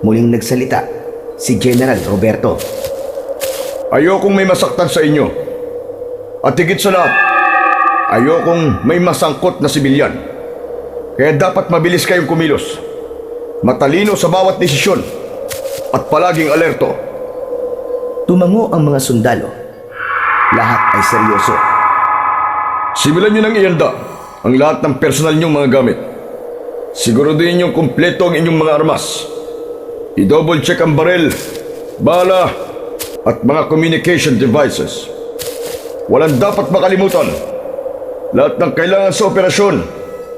muling nagsalita si General Roberto. Ayokong may masaktan sa inyo. At higit sa lahat, ayokong may masangkot na sibilyan. Kaya dapat mabilis kayong kumilos. Matalino sa bawat desisyon at palaging alerto. Tumango ang mga sundalo. Lahat ay seryoso. Simulan nyo ng ihanda ang lahat ng personal nyong mga gamit. Siguraduhin nyong kumpleto ang inyong mga armas. I-double check ang baril, bala, at mga communication devices. Walang dapat makalimutan. Lahat ng kailangan sa operasyon,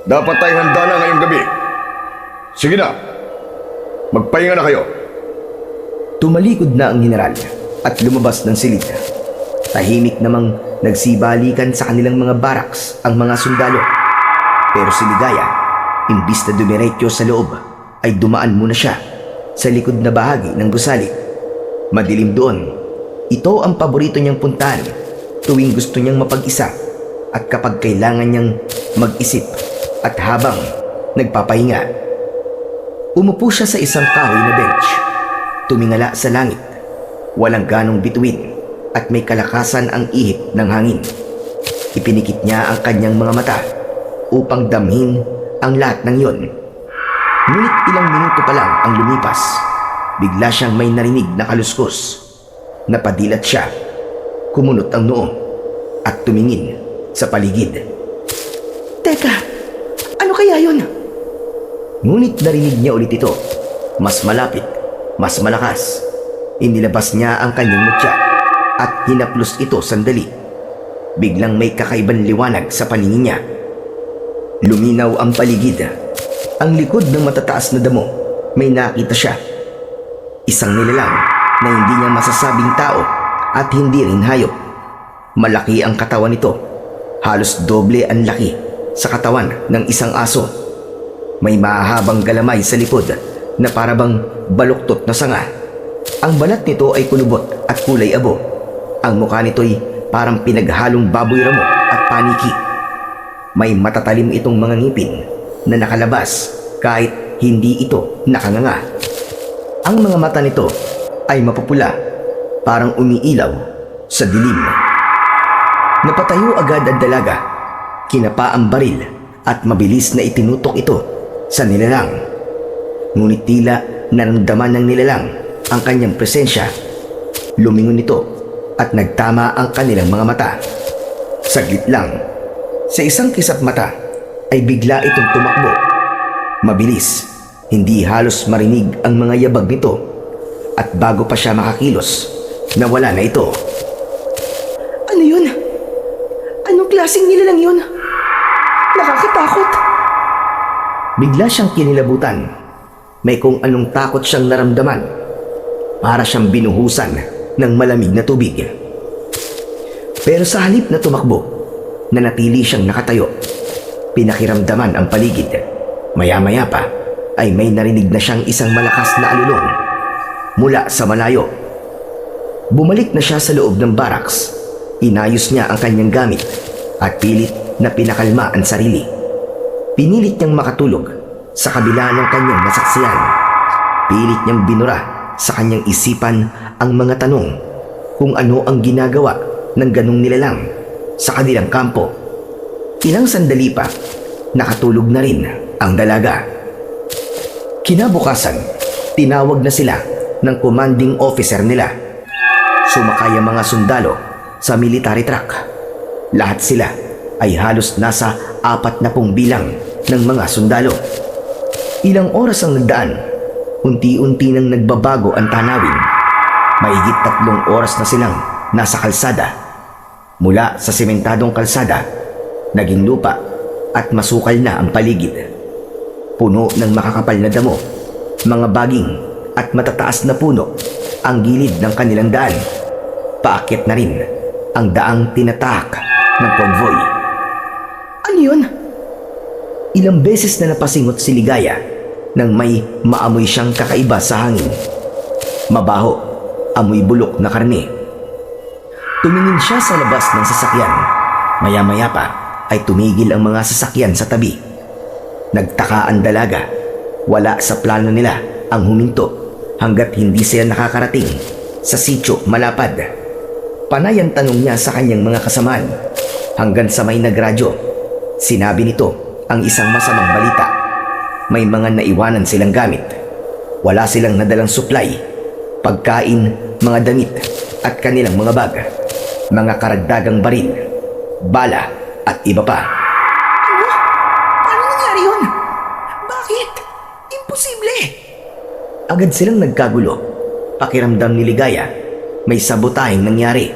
dapat ay handa na ngayong gabi. Sige na, magpahinga na kayo. Tumalikod na ang general at lumabas ng silid. Tahimik namang nagsibalikan sa kanilang mga baraks ang mga sundalo. Pero si Ligaya, imbis na dumiretso sa loob, ay dumaan muna siya sa likod na bahagi ng gusali. Madilim doon. Ito ang paborito niyang puntahan tuwing gusto niyang mapag-isa at kapag kailangan niyang mag-isip at habang nagpapahinga. Umupo siya sa isang kahoy na bench. Tumingala sa langit. Walang ganong bituin at may kalakasan ang ihip ng hangin. Ipinikit niya ang kanyang mga mata upang damhin ang lahat ng yon. Ngunit ilang minuto pa lang ang lumipas, bigla siyang may narinig na kaluskos. Napadilat siya, kumunot ang noo at tumingin sa paligid. Teka, ano kaya yun? Ngunit narinig niya ulit ito. Mas malapit, mas malakas. Inilabas niya ang kanyang mutya at hinaplos ito sandali. Biglang may kakaibang liwanag sa paningin niya. Luminaw ang paligid. Ang likod ng matataas na damo, may nakita siya. Isang nilalang na hindi niya masasabing tao at hindi rin hayop. Malaki ang katawan nito. Halos doble ang laki sa katawan ng isang aso. May mahahabang galamay sa likod na parabang baluktot na sanga. Ang balat nito ay kulubot at kulay abo. Ang mukha nito'y parang pinaghalong baboy ramo at paniki. May matatalim itong mga ngipin na nakalabas kahit hindi ito nakanganga. Ang mga mata nito ay mapupula, parang umiilaw sa dilim. Napatayo agad ang dalaga, kinapa ang baril at mabilis na itinutok ito sa nilalang. Ngunit tila naramdaman ng nilalang ang kanyang presensya. Lumingon ito at nagtama ang kanilang mga mata. Saglit lang, sa isang kisap mata ay bigla itong tumakbo. Mabilis, hindi halos marinig ang mga yabag nito at bago pa siya makakilos, nawala na ito. Ano yun? Anong klaseng nilalang yun? Nakakatakot. Bigla siyang kinilabutan. May kung anong takot siyang naramdaman. Para siyang binuhusan ng malamig na tubig. Pero sa halip na tumakbo, nanatili siyang nakatayo. Pinakiramdaman ang paligid. Maya-maya pa ay may narinig na siyang isang malakas na alulong mula sa malayo. Bumalik na siya sa loob ng barracks. Inayos niya ang kanyang gamit at pilit na pinakalma ang sarili. Pinilit niyang makatulog sa kabila ng kanyang nasaksiyan. Pilit niyang binura sa kanyang isipan ang mga tanong kung ano ang ginagawa ng ganong nilalang sa kanilang kampo. Ilang sandali pa, nakatulog na rin ang dalaga. Kinabukasan, tinawag na sila ng commanding officer nila. Sumakay ang mga sundalo sa military truck. Lahat sila ay halos nasa 40 bilang ng mga sundalo. Ilang oras ang nagdaan, unti-unti nang nagbabago ang tanawin. Mahigit 3 oras na silang nasa kalsada. Mula sa sementadong kalsada, naging lupa at masukal na ang paligid. Puno ng makakapal na damo, mga baging at matataas na puno ang gilid ng kanilang daan. Paakyat na rin ang daang tinatahak ng convoy. Ano yun? Ilang beses na napasingot si Ligaya nang may maamoy siyang kakaiba sa hangin. Mabaho, amoy bulok na karne. Tumingin siya sa labas ng sasakyan. Maya-maya pa ay tumigil ang mga sasakyan sa tabi. Nagtaka ang dalaga. Wala sa plano nila ang huminto hanggat hindi sila nakakarating sa sitio malapad. Panay ang tanong niya sa kanyang mga kasamaan hanggang sa may nagradyo. Sinabi nito ang isang masamang balita. May mga naiwanan silang gamit. Wala silang nadalang supply, pagkain, mga damit at kanilang mga bag, mga karagdagang baril, bala at iba pa. Ano? Paano nangyari yun? Bakit? Imposible! Agad silang nagkagulo. Pakiramdam ni Ligaya, may sabotaheng nangyari.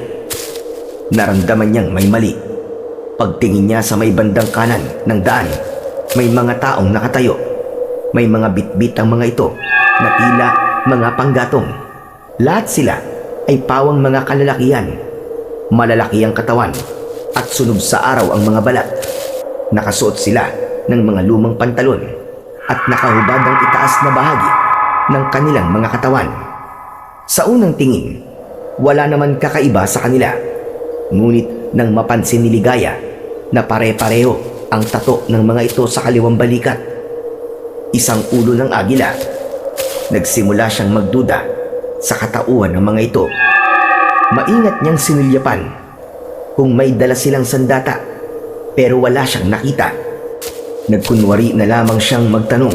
Naramdaman niyang may mali. Pagtingin niya sa may bandang kanan ng daan, may mga taong nakatayo. May mga bitbit ang mga ito na tila mga panggatong. Lahat sila ay pawang mga kalalakihan. Malalaki ang katawan at sunog sa araw ang mga balat. Nakasuot sila ng mga lumang pantalon at nakahubad ang itaas na bahagi ng kanilang mga katawan. Sa unang tingin, wala naman kakaiba sa kanila. Ngunit nang mapansin ni Ligaya na pare-pareho ang tato ng mga ito sa kaliwang balikat, isang ulo ng agila, nagsimula siyang magduda sa katauhan ng mga ito. Maingat niyang sinulyapan kung may dala silang sandata, pero wala siyang nakita. Nagkunwari na lamang siyang magtanong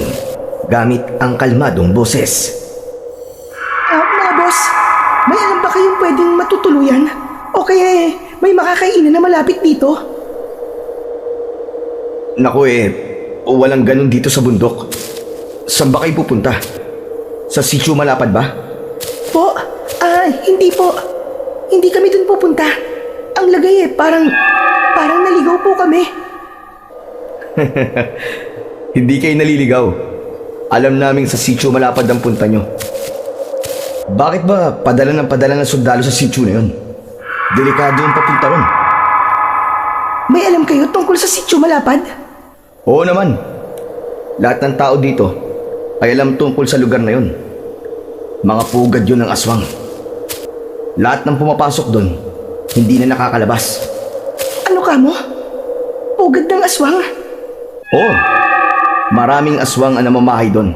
gamit ang kalmadong boses. Mga boss, may alam ba kayong pwedeng matutuluyan? O kaya may makakainan na malapit dito? Naku walang ganun dito sa bundok. Saan ba kayo pupunta? Sa sitio malapad ba? Po, hindi po. Hindi kami dun pupunta. Ang lagay parang naligaw po kami. Hindi kayo naliligaw. Alam naming sa sitio malapad ang punta nyo. Bakit ba padala ng sundalo sa sitio na yun? Delikado yung papunta ron. May alam kayo tungkol sa sitio malapad? Oo naman. Lahat ng tao dito ay alam tungkol sa lugar na yun. Mga pugad yun ng aswang. Lahat ng pumapasok doon, hindi na nakakalabas. Ano ka mo? Pugad ng aswang? Oo, maraming aswang ang namamahay doon.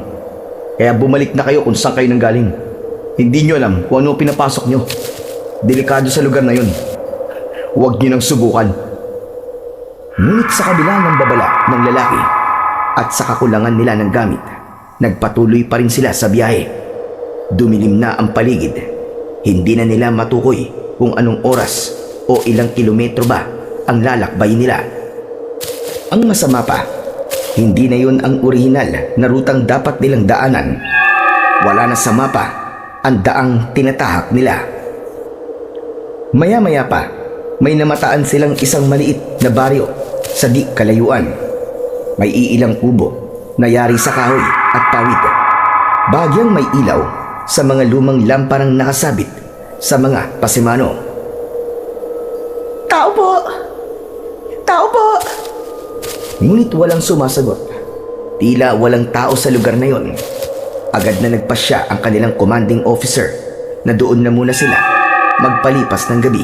Kaya bumalik na kayo kung saan kayo nanggaling. Hindi nyo alam kung ano pinapasok nyo. Delikado sa lugar na yun. Huwag nyo nang subukan. Ngunit sa kabila ng babala ng lalaki at sa kakulangan nila ng gamit, nagpatuloy pa rin sila sa biyahe. Dumilim na ang paligid. Hindi na nila matukoy kung anong oras o ilang kilometro ba ang lalakbay nila. Ang masama pa, hindi na yun ang orihinal na rutang dapat nilang daanan. Wala na sa mapa ang daang tinatahak nila. Maya-maya pa, may namataan silang isang maliit na baryo sa di kalayuan. May iilang kubo na yari sa kahoy at pawid. Bagyang may ilaw sa mga lumang lamparang nakasabit sa mga pasimano. Tao po! Tao po! Ngunit walang sumasagot. Tila walang tao sa lugar na yon. Agad na nagpasya ang kanilang commanding officer na doon na muna sila magpalipas ng gabi.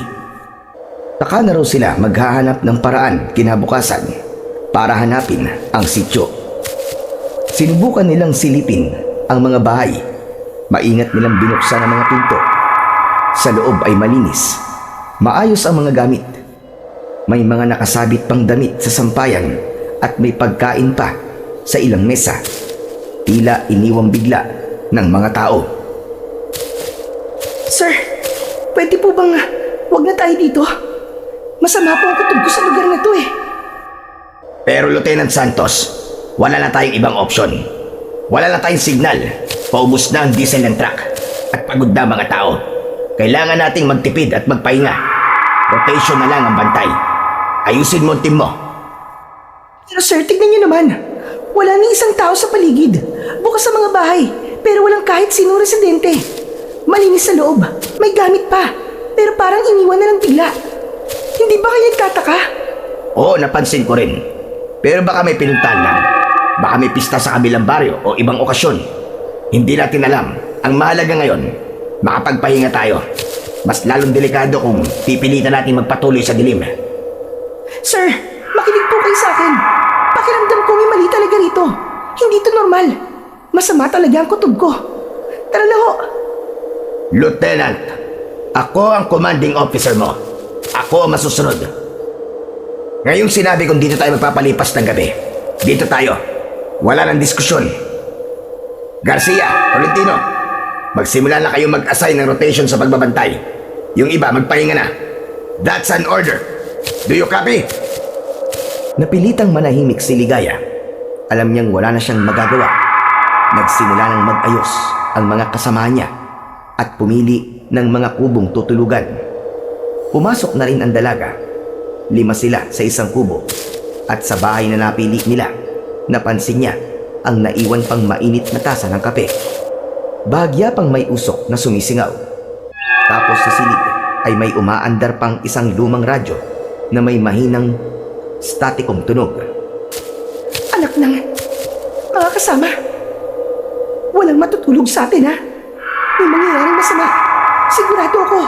Saka na raw sila maghahanap ng paraan kinabukasan para hanapin ang sityo. Sinubukan nilang silipin ang mga bahay. Maingat nilang binuksan ang mga pinto. Sa loob ay malinis. Maayos ang mga gamit. May mga nakasabit pang damit sa sampayan at may pagkain pa sa ilang mesa. Tila iniwang bigla ng mga tao. Sir, pwede po bang wag na tayo dito? Masama po ang kutob ko sa lugar na to Pero Lieutenant Santos, wala na tayong ibang opsyon. Wala na tayong signal. Paubos na ang diesel ng truck at pagod na mga tao. Kailangan nating magtipid at magpahinga. Rotation na lang ang bantay. Ayusin mo ang team mo. Pero sir, tignan niyo naman. Wala ni isang tao sa paligid. Bukas sa mga bahay, pero walang kahit sinong residente. Malinis sa loob, may gamit pa, pero parang iniwan na lang bigla. Hindi ba kayo nagtataka? Oo, napansin ko rin. Pero baka may pinuntahan lang. Baka may pista sa kabilang baryo o ibang okasyon. Hindi natin alam. Ang mahalaga ngayon, makapagpahinga tayo. Mas lalong delikado kung pipilitan natin magpatuloy sa dilim. Sir, makinig po kayo sa akin. Pakiramdam ko may mali talaga rito. Hindi to normal. Masama talaga ang kutob ko. Tara na ho. Lieutenant, ako ang commanding officer mo. Ako ang masusunod. Ngayong sinabi kong dito tayo magpapalipas ng gabi. Dito tayo. Wala nang diskusyon. Garcia, Tolentino, magsimula na kayong mag-assign ng rotation sa pagbabantay. Yung iba, magpahinga na. That's an order. Do you copy? Napilitang manahimik si Ligaya. Alam niyang wala na siyang magagawa. Nagsimula ng mag-ayos ang mga kasama niya at pumili ng mga kubong tutulugan. Pumasok na rin ang dalaga. 5 sila sa isang kubo. At sa bahay na napili nila, napansin niya ang naiwan pang mainit na tasa ng kape. Bahagya pang may usok na sumisingaw. Tapos sa silid ay may umaandar pang isang lumang radyo na may mahinang statikong tunog. Anak ng mga kasama. Walang matutulog sa atin, ha? May mangyayaring masama. Sigurado ako.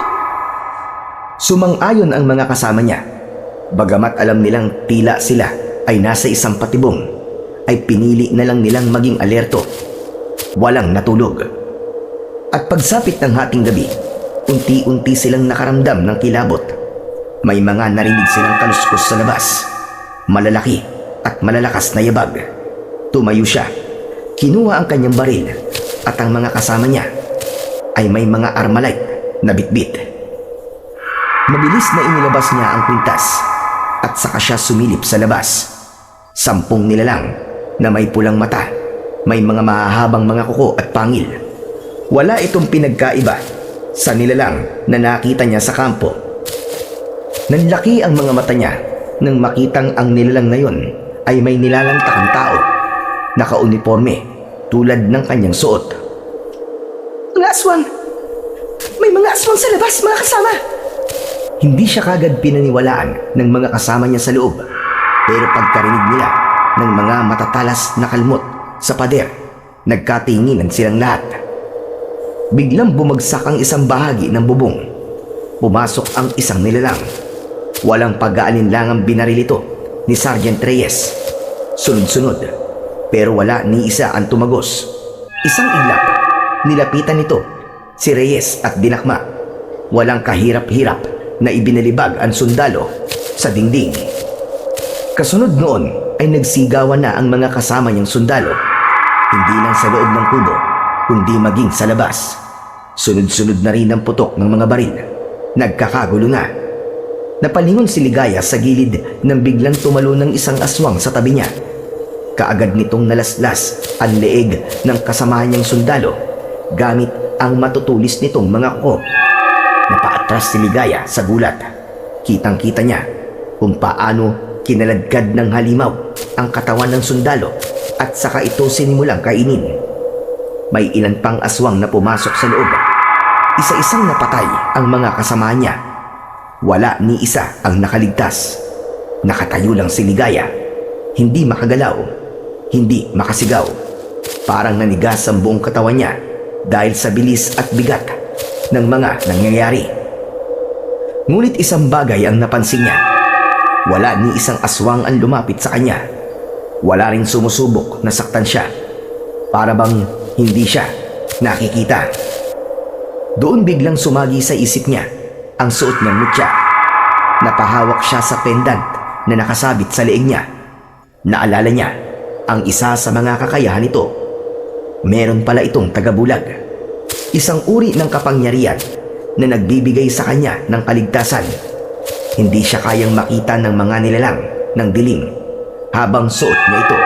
Sumang-ayon ang mga kasama niya. Bagamat alam nilang tila sila ay nasa isang patibong, ay pinili na lang nilang maging alerto. Walang natulog. At pagsapit ng hating gabi, unti-unti silang nakaramdam ng kilabot. May mga narinig silang kaluskos sa labas. Malalaki at malalakas na yabag. Tumayo siya. Kinuha ang kanyang baril at ang mga kasama niya ay may mga armalite na bitbit. Mabilis na inilabas niya ang kwintas at saka siya sumilip sa labas. 10 nilalang na may pulang mata, may mga mahahabang mga kuko at pangil. Wala itong pinagkaiba sa nilalang na nakita niya sa kampo. Nanlaki ang mga mata niya nang makitang ang nilalang na yon ay may nilalantakang tao, nakauniforme tulad ng kanyang suot. Mga aswang! May mga aswang sa labas, mga kasama! Hindi siya kagad pinaniwalaan ng mga kasama niya sa loob. Pero pagkarinig nila ng mga matatalas na kalmot sa pader, nagkatinginan silang lahat. Biglang bumagsak ang isang bahagi ng bubong. Pumasok ang isang nilalang. Walang pag-aalinlangang binaril ito ni Sergeant Reyes. Sunod-sunod, pero wala ni isa ang tumagos. Isang iglap, nilapitan nito si Reyes at dinakma. Walang kahirap-hirap na ibinalibag ang sundalo sa dingding. Kasunod noon ay nagsigawan na ang mga kasama niyang sundalo, hindi lang sa loob ng kubo, kundi maging sa labas. Sunod-sunod na rin ang putok ng mga baril. Nagkakagulo na. Napalingon si Ligaya sa gilid nang biglang tumalo ng isang aswang sa tabi niya. Kaagad nitong nalaslas ang leeg ng kasamahan niyang sundalo gamit ang matutulis nitong mga kuko. Napaatras si Ligaya sa gulat. Kitang-kita niya kung paano kinaladkad ng halimaw ang katawan ng sundalo at saka ito sinimulang kainin. May ilan pang aswang na pumasok sa loob. Isa-isang napatay ang mga kasama niya. Wala ni isa ang nakaligtas. Nakatayo lang si Ligaya. Hindi makagalaw, hindi makasigaw. Parang nanigas ang buong katawan niya dahil sa bilis at bigat ng mga nangyayari. Ngunit isang bagay ang napansin niya. Wala ni isang aswang ang lumapit sa kanya. Wala rin sumusubok na saktan siya. Para bang hindi siya nakikita. Doon biglang sumagi sa isip niya ang suot niyang mutya. Napahawak siya sa pendant na nakasabit sa leeg niya. Naalala niya ang isa sa mga kakayahan nito. Meron pala itong tagabulag. Isang uri ng kapangyarihan na nagbibigay sa kanya ng kaligtasan. Hindi siya kayang makita ng mga nilalang ng dilim habang suot niya ito.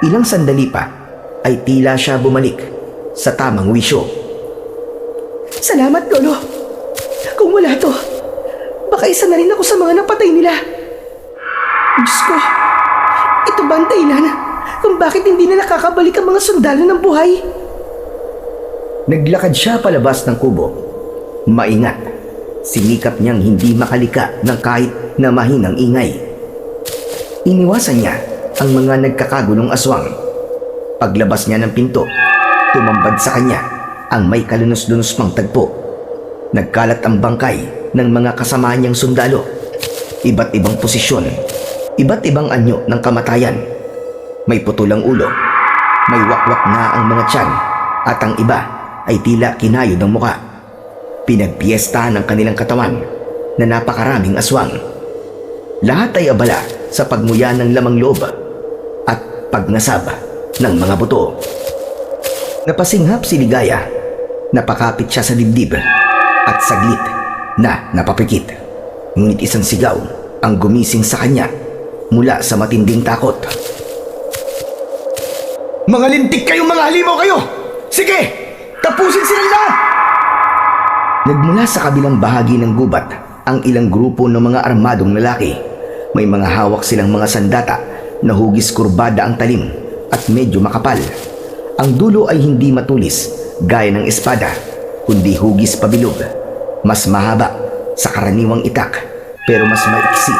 Ilang sandali pa ay tila siya bumalik sa tamang wisyo. Salamat, Lolo. Kung wala to, baka isa na rin ako sa mga napatay nila. Diyos ko, ito ba ang dahilan kung bakit hindi na nakakabalik ang mga sundalo ng buhay? Naglakad siya palabas ng kubo. Maingat, sinikap niyang hindi makalika ng kahit na mahinang ingay. Iniwasan niya ang mga nagkakagulong aswang. Paglabas niya ng pinto, tumambad sa kanya ang may kalunos-lunos pang tagpo. Nagkalat ang bangkay ng mga kasama niyang sundalo. Iba't ibang posisyon, iba't ibang anyo ng kamatayan. May putulang ulo, may wakwak na ang mga tiyan, at ang iba ay tila kinayod ang muka. Pinagpiestahan ang kanilang katawan na napakaraming aswang. Lahat ay abala sa pagmuya ng lamang loob at pagnasab ng mga buto. Napasinghap si Ligaya. Napakapit siya sa dibdib at saglit na napapikit. Ngunit isang sigaw ang gumising sa kanya mula sa matinding takot. Mga lintik kayong mga halimaw kayo! Sige! Tapusin sila lahat! Nagmula sa kabilang bahagi ng gubat ang ilang grupo ng mga armadong lalaki. May mga hawak silang mga sandata na hugis kurbada ang talim at medyo makapal. Ang dulo ay hindi matulis gaya ng espada, kundi hugis pabilog. Mas mahaba sa karaniwang itak pero mas maiksi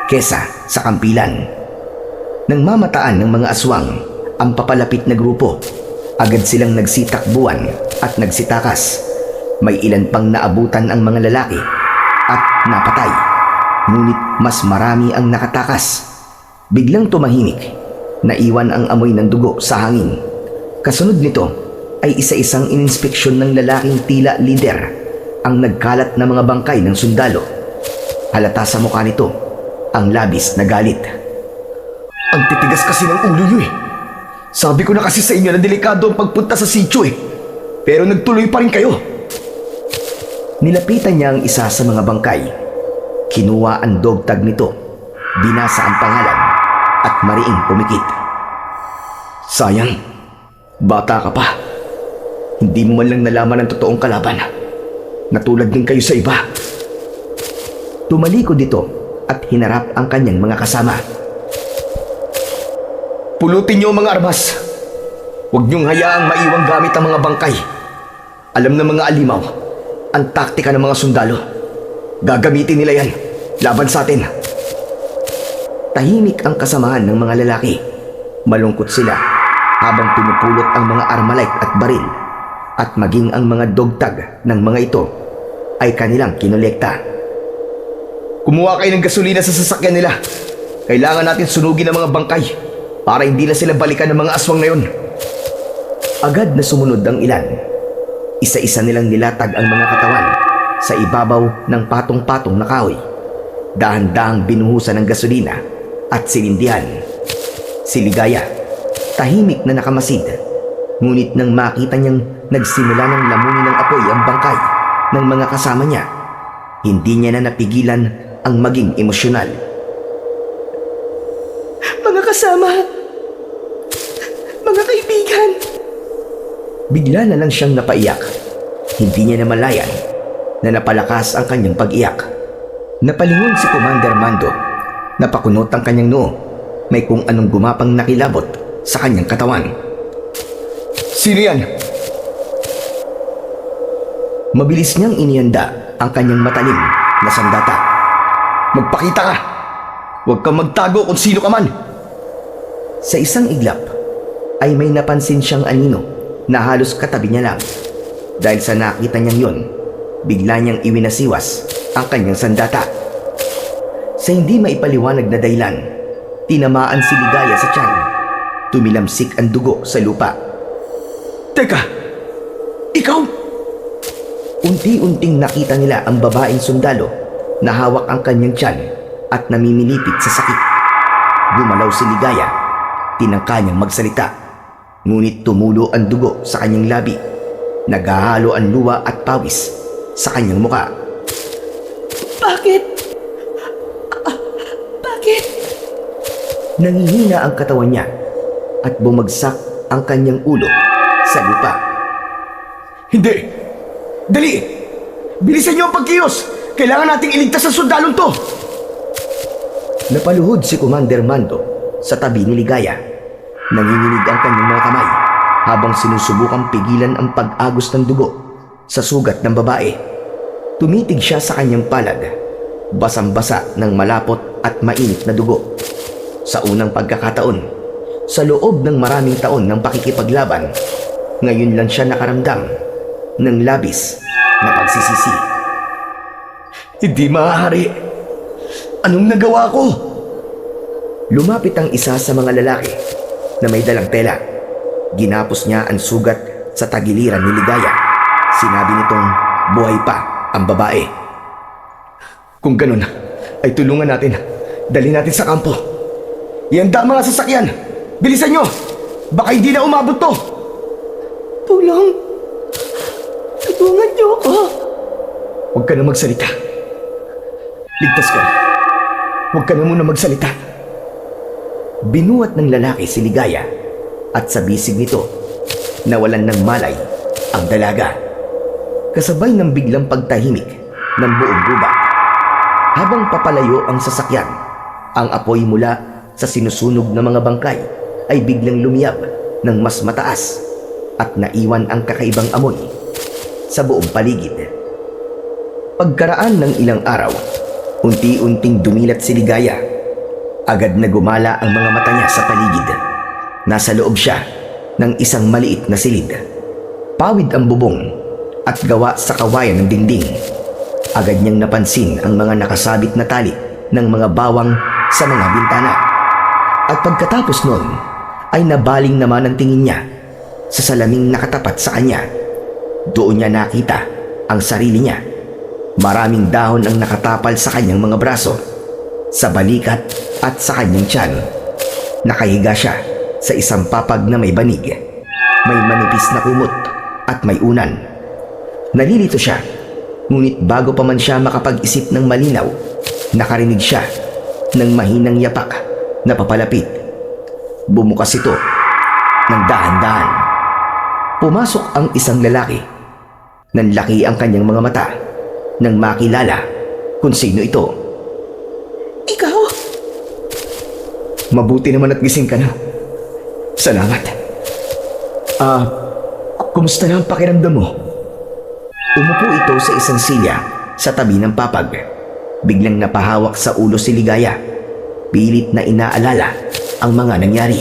kesa sa kampilan. Nang mamataan ng mga aswang ang papalapit na grupo, agad silang nagsitakbuhan at nagsitakas. May ilan pang naabutan ang mga lalaki at napatay, ngunit mas marami ang nakatakas. Biglang tumahimik, naiwan ang amoy ng dugo sa hangin. Kasunod nito ay isa-isang ininspeksyon ng lalaking tila lider ang nagkalat na mga bangkay ng sundalo. Halata sa mukha nito ang labis na galit. Ang titigas kasi ng ulo niyo eh. Sabi ko na kasi sa inyo na delikado ang pagpunta sa sitio eh. Pero nagtuloy pa rin kayo. Nilapitan niya ang isa sa mga bangkay. Kinuha ang dog tag nito, binasa ang pangalan at mariing pumikit. Sayang, bata ka pa. Hindi mo man lang nalaman ang totoong kalaban. Natulad din kayo sa iba. Tumalikod dito at hinarap ang kanyang mga kasama. Pulutin niyo ang mga armas. Huwag niyong hayaang maiwang gamit ang mga bangkay. Alam ng mga alimaw ang taktika ng mga sundalo. Gagamitin nila yan laban sa atin. Tahimik ang kasamahan ng mga lalaki. Malungkot sila habang pinupulot ang mga armalite at baril, at maging ang mga dogtag ng mga ito ay kanilang kinolekta. Kumuha kayo ng gasolina sa sasakyan nila. Kailangan natin sunugin ang mga bangkay para hindi na sila balikan ng mga aswang na yun. Agad na sumunod ang ilan. Isa-isa nilang nilatag ang mga katawan sa ibabaw ng patong-patong na kahoy. Dahan-dahang binuhusan ng gasolina at sinindihan. Si Ligaya, tahimik na nakamasid, ngunit nang makita niyang nagsimula ng lamunin ng apoy ang bangkay ng mga kasama niya, hindi niya na napigilan ang maging emosyonal. Mga kasama, mga kaibigan. Bigla na lang siyang napaiyak. Hindi niya namalayan na napalakas ang kanyang pag-iyak. Napalingon si Commander Mando. Napakunot ang kanyang noo. May kung anong gumapang nakilabot sa kanyang katawan. Sino yan? Mabilis niyang inihanda ang kanyang matalim na sandata. Magpakita ka! Huwag kang magtago kung sino ka man! Sa isang iglap ay may napansin siyang anino na halos katabi niya lang. Dahil sa nakita niyang yon, bigla niyang iwinasiwas ang kanyang sandata. Sa hindi maipaliwanag na dahilan, tinamaan si Ligaya sa tiyan. Tumilamsik ang dugo sa lupa. Teka! Ikaw? Unti-unting nakita nila ang babaeng sundalo na hawak ang kanyang tiyan at namimilipit sa sakit. Gumalaw si Ligaya. Tinangka niyang magsalita, ngunit tumulo ang dugo sa kanyang labi. Naghahalo ang luha at pawis sa kanyang muka. Bakit? Bakit? Nangihina ang katawan niya at bumagsak ang kanyang ulo sa lupa. Hindi! Dali! Bilisan niyo ang pagkilos! Kailangan nating iligtas ang sundalong to! Napaluhod si Commander Mando sa tabi ni Ligaya. Nanginginig ang kanyang mga kamay habang sinusubukang pigilan ang pag-agos ng dugo sa sugat ng babae. Tumitig siya sa kanyang palad, basang-basa ng malapot at mainit na dugo. Sa unang pagkakataon, sa loob ng maraming taon ng pakikipaglaban, ngayon lang siya nakaramdam ng labis na pagsisisi. Hindi maaari! Anong nagawa ko? Lumapit ang isa sa mga lalaki na may dalang tela. Ginapos niya ang sugat sa tagiliran ni Ligaya. Sinabi nitong buhay pa ang babae. Kung ganun, ay tulungan natin. Dali natin sa kampo. Ihanda ang mga sasakyan. Bilisan nyo! Baka hindi na umabot to! Tulong! Tulungan niyo ako! Huwag ka na magsalita. Ligtas ka na. Huwag ka na muna magsalita. Binuhat ng lalaki si Ligaya at sa bisig nito, nawalan ng malay ang dalaga. Kasabay ng biglang pagtahimik ng buong gubat, Habang papalayo ang sasakyan, ang apoy mula sa sinusunog na mga bangkay ay biglang lumiyab ng mas mataas at naiwan ang kakaibang amoy sa buong paligid. Pagkaraan ng ilang araw, unti-unting dumilat si Ligaya. Agad na gumala ang mga mata niya sa paligid. Nasa loob siya ng isang maliit na silid. Pawid ang bubong at gawa sa kawayan ng dingding. Agad niyang napansin ang mga nakasabit na tali ng mga bawang sa mga bintana. At pagkatapos nun, ay nabaling naman ang tingin niya sa salaming nakatapat sa kanya. Doon niya nakita ang sarili niya. Maraming dahon ang nakatapal sa kanyang mga braso, sa balikat at sa kanyang tiyan. Nakahiga siya sa isang papag na may banig. May manipis na kumot at may unan. Nalilito siya, ngunit bago pa man siya makapag-isip ng malinaw, nakarinig siya ng mahinang yapak na papalapit. Bumukas ito ng dahan-dahan. Pumasok ang isang lalaki. Nanlaki ang kanyang mga mata nang makilala kung sino ito. Ikaw? Mabuti naman at gising ka na. Salamat. Kumusta na ang pakiramdam mo? Umupo ito sa isang silya sa tabi ng papag. Biglang napahawak sa ulo si Ligaya. Pilit na inaalala ang mga nangyari.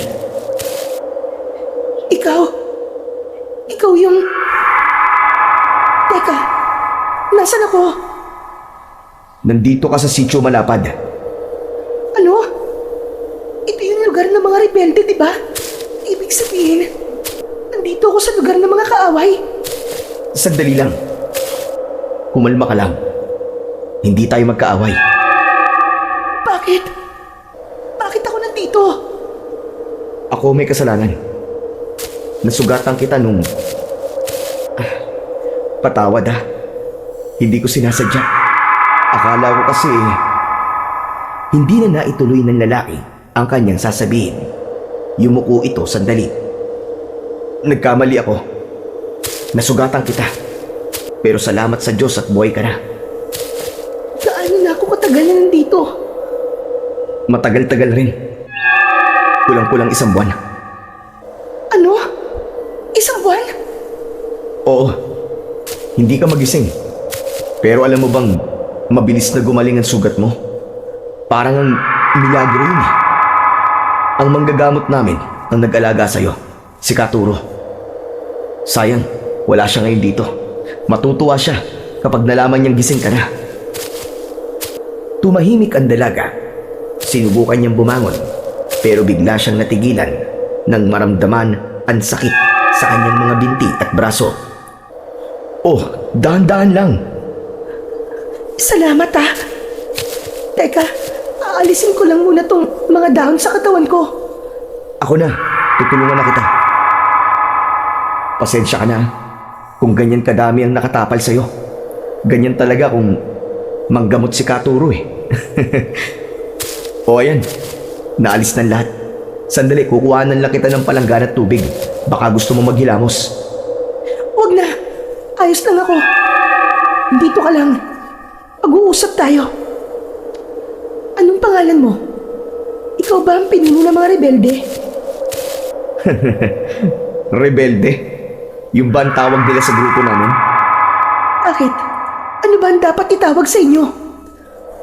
Ikaw yung... Teka, nasan ako? Nandito ka sa Sitio Malapad. Ano? Ito yung lugar ng mga rebelde, di ba? Ibig sabihin, nandito ako sa lugar ng mga kaaway. Sandali lang. Kumalma ka lang. Hindi tayo magkaaway. Bakit? Bakit ako nandito? Ako may kasalanan. Nasugatan kita nung... Patawad ha. Hindi ko sinasadya. Akala ko kasi... Hindi na naituloy ng lalaki ang kanyang sasabihin. Yumuko ito sandali. Nagkamali ako. Nasugatan kita. Pero salamat sa Diyos at buhay ka na. Gaano na ako katagal na nandito? Matagal-tagal rin. Kulang-kulang 1 buwan. Ano? 1 buwan? Oo. Hindi ka magising. Pero alam mo bang mabilis na gumaling ang sugat mo? Parang ang milagro yun eh. Ang manggagamot namin ang nag-alaga sa'yo, si Katuro. Sayang, wala siya ngayon dito. Matutuwa siya kapag nalaman niyang gising ka na. Tumahimik ang dalaga. Sinubukan niyang bumangon, pero bigla siyang natigilan nang maramdaman ang sakit sa kanyang mga binti at braso. Oh, dahan-dahan lang. Salamat ah. Teka, aalisin ko lang muna tong mga dahon sa katawan ko. Ako na, tutulungan na kita. Pasensya ka na kung ganyan kadami ang nakatapal sa'yo. Ganyan talaga kung manggamot si Katuro eh. O ayan, naalis ng lahat. Sandali, kukuhanan lang kita ng palanggan at tubig. Baka gusto mo maghilamos. Huwag na. Ayos lang ako. Dito ka lang. Pag-uusap tayo. Anong pangalan mo? Ikaw ba ang pinino ng mga rebelde? Rebelde? Yung ba ang tawag nila sa grupo namin? Bakit? Ano ba ang dapat itawag sa inyo?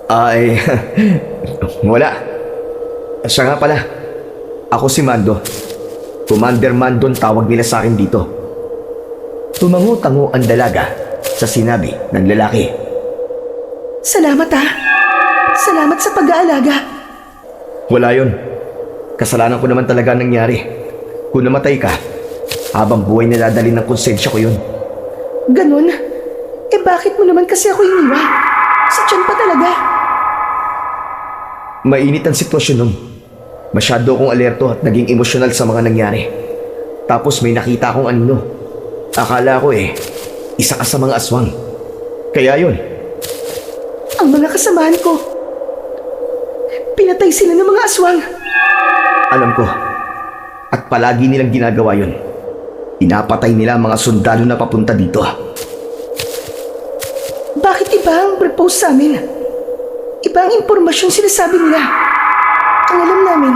Ay, wala. Siya nga pala. Ako si Mando. Commander Mando ang tawag nila sa akin dito. Tumango-tango ang dalaga sa sinabi ng lalaki. Salamat ah. Salamat sa pag-aalaga. Wala yun. Kasalanan ko naman talaga ang nangyari. Kung namatay ka, habang buhay na dadalhin ng konsensya ko yun. Ganon? Eh bakit mo naman kasi ako iniwa? Sa tiyan pa talaga. Mainit ang sitwasyon nun. Masyado akong alerto at naging emosyonal sa mga nangyari. Tapos may nakita akong anino. Akala ko isa ka sa mga aswang. Kaya yun. Ang mga kasamahan ko, pinatay sila ng mga aswang. Alam ko. At palagi nilang ginagawa yun. Pinapatay nila ang mga sundalo na papunta dito. Bakit iba ang propose sa amin? Ibang impormasyon sinasabi nila. Ang alam namin,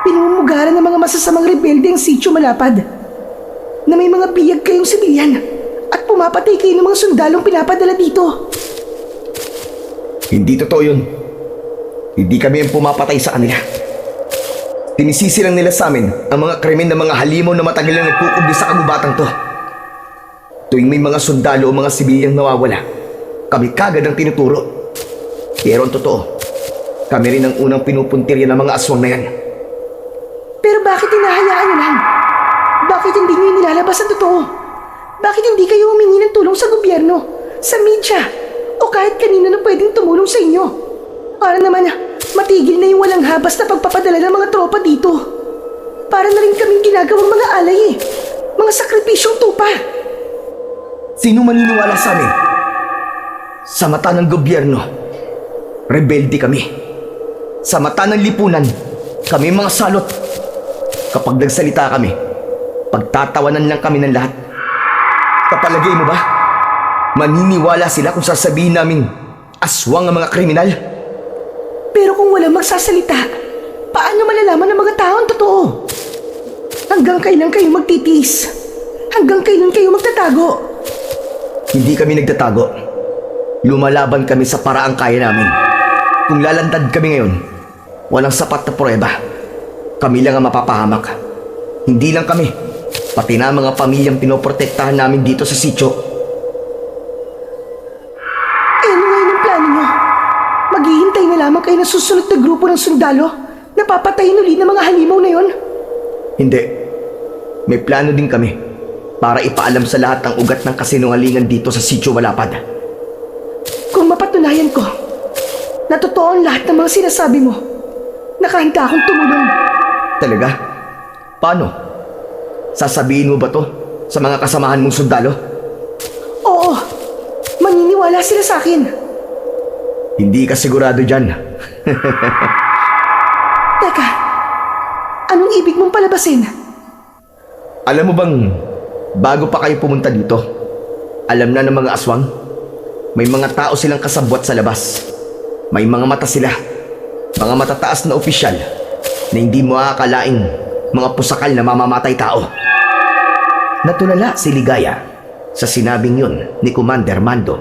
pinumumugaran ng mga masasamang rebelde ang Sitio Malapad. Na may mga biyag kayong sibilyan at pumapatay kayo ng mga sundalong pinapadala dito. Hindi totoo yun. Hindi kami ang pumapatay sa kanila. Tinisisi lang nila sa amin ang mga krimen ng mga halimaw na matagal na nagkukubli sa kagubatang to. Tuwing may mga sundalo o mga sibilyang nawawala, kami kagad ang tinuturo. Pero ang totoo, kami rin ang unang pinupuntirya ng mga aswang na yan. Pero bakit hinahayaan nyo lang? Bakit hindi nyo nilalabas ang totoo? Bakit hindi kayo humingi ng tulong sa gobyerno, sa media, o kahit kanino na pwedeng tumulong sa inyo? Para naman matigil na yung walang habas na pagpapadala ng mga tropa dito. Para na rin kaming ginagawang mga alay eh. Mga sakripisyong tupa. Sino maniniwala sa amin? Sa mata ng gobyerno, rebelde kami. Sa mata ng lipunan, kami mga salot. Kapag nagsalita kami, pagtatawanan lang kami ng lahat. Kapalagay mo ba? Maniniwala sila kung sasabihin namin aswang ang mga kriminal? Pero kung walang magsasalita, paano malalaman ng mga tao ang totoo? Hanggang kailan kayo magtitiis? Hanggang kailan kayo magtatago? Hindi kami nagtatago. Lumalaban kami sa paraang kaya namin. Kung lalantad kami ngayon, walang sapat na pruweba. Kami lang ang mapapahamak. Hindi lang kami, pati na mga pamilyang pinoprotektahan namin dito sa sityo. Eh ano ngayon ang plano nyo? Maghihintay na lamang kayo ng susunod na grupo ng sundalo na papatayin ulit ng mga halimaw na yon? Hindi. May plano din kami para ipaalam sa lahat ang ugat ng kasinungalingan dito sa sityo Malapad. Kung mapatunayan ko na totoo ang lahat ng mga sinasabi mo, nakahanda akong tumulong. Talaga? Paano? Sasabihin mo ba to sa mga kasamahan mong sundalo? Oo, maniniwala sila sa akin. Hindi ka sigurado dyan. Teka, anong ibig mong palabasin? Alam mo bang, bago pa kayo pumunta dito, alam na ng mga aswang, may mga tao silang kasabwat sa labas. May mga mata sila, mga matataas na opisyal na hindi mo akalaing mga pusakal na mamamatay tao. Natulala si Ligaya sa sinabing yun ni Commander Mando.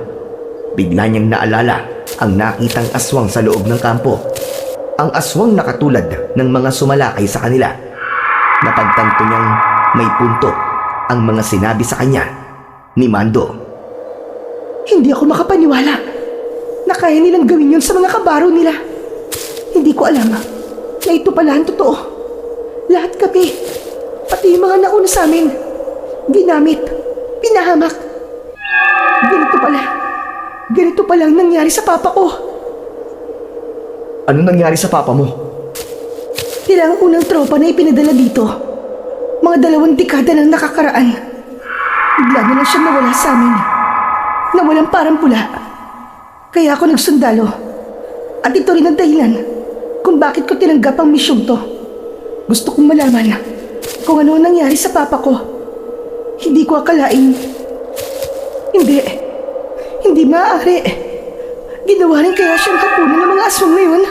Bigla niyang naalala ang nakitang aswang sa loob ng kampo. Ang aswang na katulad ng mga sumalakay sa kanila. Napagtanto niyang may punto ang mga sinabi sa kanya ni Mando. Hindi ako makapaniwala na kaya nilang gawin yun sa mga kabaro nila. Hindi ko alam na ito pala ang totoo. Lahat kami, pati yung mga nauna sa amin, ginamit, pinahamak. Ganito pala ang nangyari sa papa ko. Ano nangyari sa papa mo? Sila ang unang tropa na ipinadala dito. Mga 2 dekada nang nakakaraan. Bigla na lang siya nawala sa amin. Nawalang parang pula. Kaya ako nagsundalo. At ito rin ang dahilan kung bakit ko tinanggap ang misyong to. Gusto kong malaman kung ano ang nangyari sa papa ko. Hindi ko akalain. Hindi maaari. Ginawa rin kaya siyang hapunan ng mga aswang ngayon.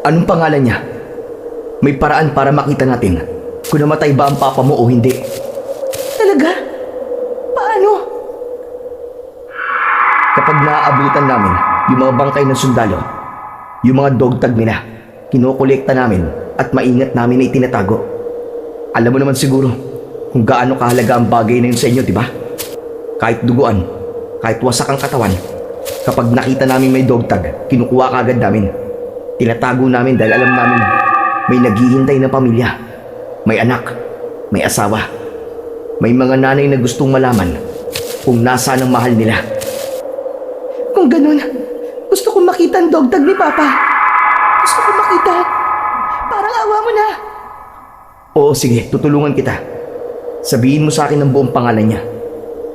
Anong pangalan niya? May paraan para makita natin kung namatay ba ang papa mo o hindi. Talaga? Paano? Kapag naaabutan namin yung mga bangkay ng sundalo, yung mga dog tag nila, kinokolekta namin at maingat namin na itinatago. Alam mo naman siguro kung gaano kahalaga ang bagay na yun sa inyo, di ba? Kahit duguan, kahit wasak ang katawan, kapag nakita namin may dog tag, kinukuha kagad namin. Tinatago namin dahil alam namin may naghihintay na pamilya, may anak, may asawa, may mga nanay na gustong malaman kung nasaan ang mahal nila. Kung ganun, gusto kong makita ang dog tag ni Papa. Gusto kong makita. Parang awa mo na. Oo, sige, tutulungan kita. Sabihin mo sa akin ang buong pangalan niya.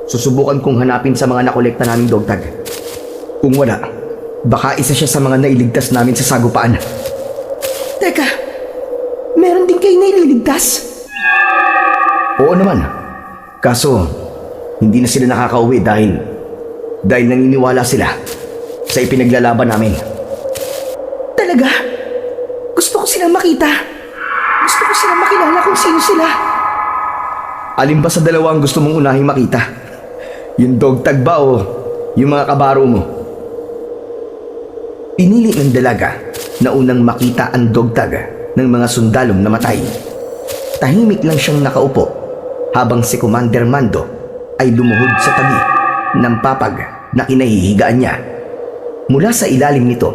Susubukan kong hanapin sa mga nakolekta naming dog tag. Kung wala, baka isa siya sa mga nailigtas namin sa sagupaan. Teka, meron din kayo naililigtas? Oo naman. Kaso, hindi na sila nakakauwi dahil naniniwala sila sa ipinaglalaban namin. Talaga? Gusto ko silang makita. Gusto ko silang makilala kung sino sila. Alin ba sa dalawa ang gusto mong unahing makita? Yung dogtag ba o yung mga kabaro mo? Pinili ng dalaga na unang makita ang dogtag ng mga sundalong namatay. Tahimik lang siyang nakaupo habang si Commander Mando ay lumuhod sa tabi ng papag na kinahihigaan niya. Mula sa ilalim nito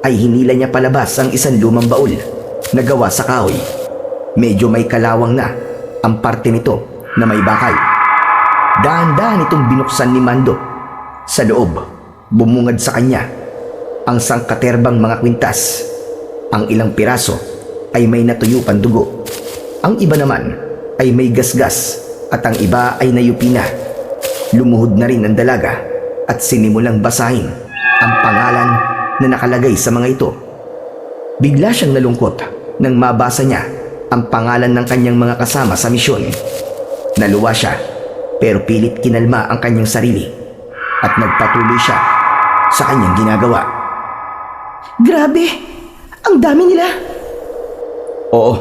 ay hinila niya palabas ang isang lumang baul na gawa sa kahoy. Medyo may kalawang na ang parte nito na may bakal. Dahan-dahan itong binuksan ni Mando. Sa loob, bumungad sa kanya ang sangkaterbang mga kwintas. Ang ilang piraso ay may natuyo pang dugo. Ang iba naman ay may gasgas at ang iba ay nayupi na. Lumuhod na rin ang dalaga at sinimulang basahin ang pangalan na nakalagay sa mga ito. Bigla siyang nalungkot nang mabasa niya ang pangalan ng kanyang mga kasama sa misyon. Naluwa siya pero pilit kinalma ang kanyang sarili at nagpatuloy siya sa kanyang ginagawa. Grabe! Ang dami nila! Oo,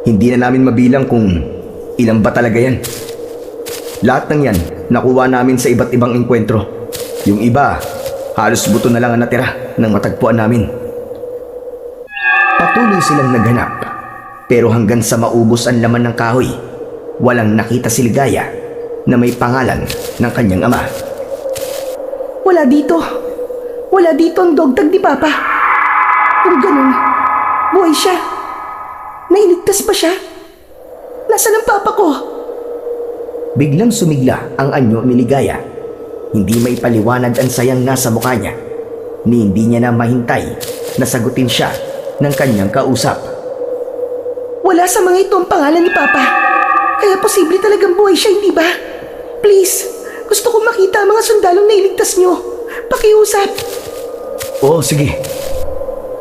hindi na namin mabilang kung ilan ba talaga yan. Lahat ng yan nakuha namin sa iba't ibang engkwentro. Yung iba, halos buto na lang ang natira ng matagpuan namin. Patuloy silang naghanap, pero hanggang sa maubos ang laman ng kahoy, walang nakita si Ligaya na may pangalan ng kanyang ama. Wala dito. Wala dito ang dogtag ni Papa. Kung ganun, buhay siya. Nailigtas pa siya. Nasaan ang Papa ko? Biglang sumigla ang anyo ni Ligaya. Hindi may paliwanag ang sayang nasa mukha niya, ni hindi niya na mahintay na sagutin siya ng kanyang kausap. Wala sa mga ito ang pangalan ni Papa. Kaya posible talagang buhay siya, hindi ba? Please, gusto ko makita ang mga sundalong nailigtas niyo. Pakiusap. Oo, sige.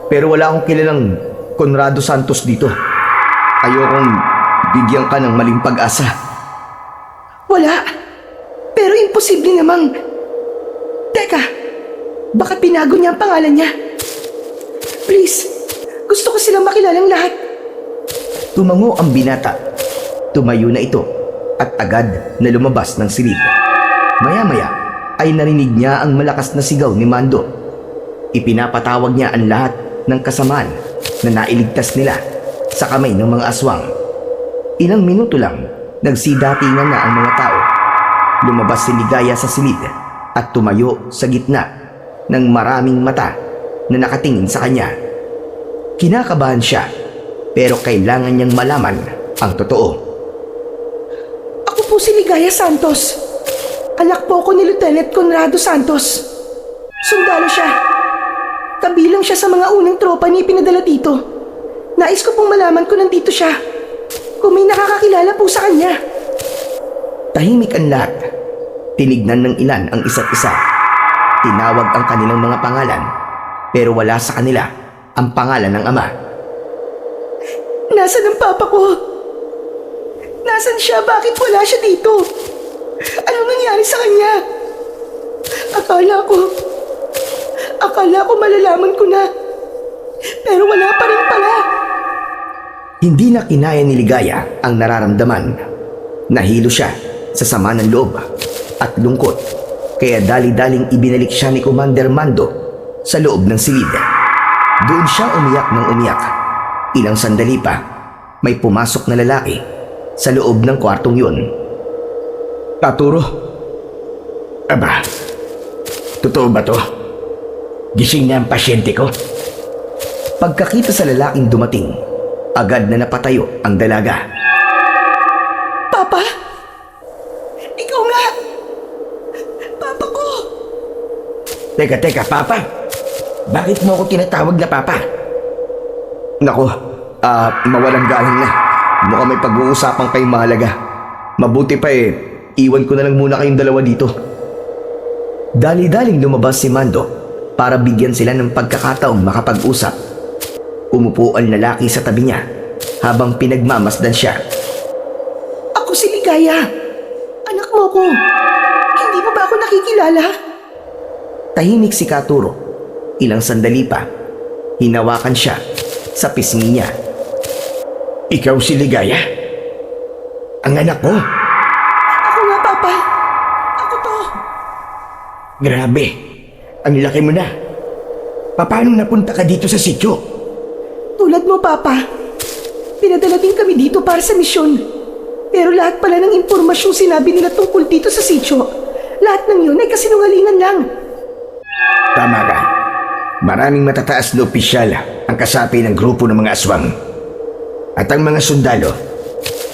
Pero wala akong kilalang Conrado Santos dito. Ayokong bigyan ka ng maling pag-asa. Wala. Pero imposible namang... Teka, baka pinago niya ang pangalan niya. Please, gusto ko silang makilalang lahat. Tumango ang binata. Tumayo na ito at agad na lumabas ng silid. Maya-maya ay narinig niya ang malakas na sigaw ni Mando. Ipinapatawag niya ang lahat ng kasamaan na nailigtas nila sa kamay ng mga aswang. Ilang minuto lang, nagsidatingan na ang mga tao. Lumabas si Ligaya sa silid at tumayo sa gitna ng maraming mata na nakatingin sa kanya. Kinakabahan siya pero kailangan niyang malaman ang totoo. Ako po si Ligaya Santos. Anak po ko ni Lieutenant Conrado Santos. Sundalo siya. Kabilang siya sa mga unang tropa niya pinadala dito. Nais ko pong malaman kung nandito siya. Kung may nakakakilala po sa kanya. Tahimik ang lahat. Tinignan ng ilan ang isa't isa. Tinawag ang kanilang mga pangalan pero wala sa kanila ang pangalan ng ama. Nasaan ang Papa ko? Nasaan siya? Bakit wala siya dito? Anong nangyari sa kanya? Akala ko malalaman ko na. Pero wala pa rin pala. Hindi na kinaya ni Ligaya ang nararamdaman. Nahilo siya sa sama ng loob at lungkot. Kaya dali-daling ibinalik siya ni Commander Mando sa loob ng silid. Doon siya umiyak ng umiyak. Ilang sandali pa, may pumasok na lalaki sa loob ng kwartong yun. Taturo? Aba, totoo ba to? Gising na ang pasyente ko? Pagkakita sa lalaking dumating, agad na napatayo ang dalaga. Papa? Ikaw nga! Papa ko! Teka, Papa. Bakit mo ako tinatawag na Papa? Nako, mawalang galang na. Mukhang may pag-uusapan kayong mahalaga. Mabuti pa iwan ko na lang muna kayong dalawa dito. Dali-daling lumabas si Mando para bigyan sila ng pagkakataong makapag-usap. Umupo ang lalaki sa tabi niya habang pinagmamasdan siya. Ako si Ligaya. Anak mo ko. Hindi mo ba ako nakikilala? Tahimik si Katuro. Ilang sandali pa, hinawakan siya sa pisngi niya. Ikaw si Ligaya? Ang anak mo? Ako nga, Papa. Ako to. Grabe, ang laki mo na. Paano napunta ka dito sa sityo? Tulad mo, Papa. Pinadala din kami dito para sa misyon. Pero lahat pala ng impormasyong sinabi nila tungkol dito sa sityo, lahat ng yun ay kasinungalingan lang. Tama ka. Maraming matataas na opisyal ang kasapi ng grupo ng mga aswang. At ang mga sundalo,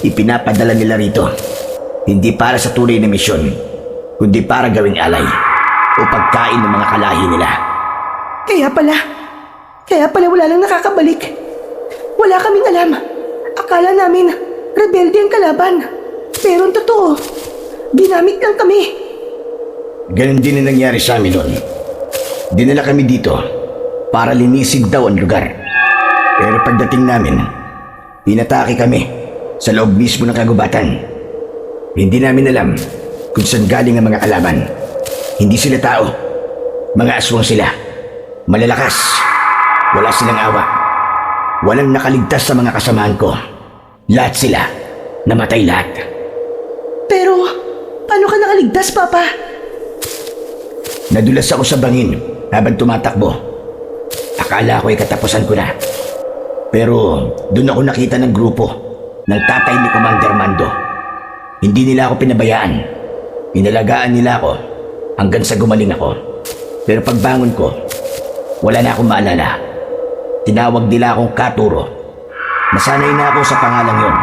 ipinapadala nila rito. Hindi para sa tunay na misyon, kundi para gawing alay o pagkain ng mga kalahi nila. Kaya pala wala nang nakakabalik. Wala kaming alam. Akala namin, rebelde ang kalaban. Pero ang totoo, ginamit lang kami. Ganon din ang nangyari sa amin noon. Dinala kami dito para linisin daw ang lugar. Pero pagdating namin, inatake kami sa loob mismo ng kagubatan. Hindi namin alam kung saan galing ang mga kalaban. Hindi sila tao. Mga aswang sila. Malalakas. Wala silang awa. Walang nakaligtas sa mga kasamahan ko. Lahat sila. Namatay lahat. Pero, paano ka nakaligtas, Papa? Nadulas ako sa bangin habang tumatakbo. Akala ko ay katapusan ko na. Pero doon ako nakita ng grupo ng tatay ni Commander Mando. Hindi nila ako pinabayaan. Inalagaan nila ako hanggang sa gumaling ako. Pero pagbangon ko, wala na akong maalala. Tinawag nila akong Katuro. Nasanay na ako sa pangalang yon.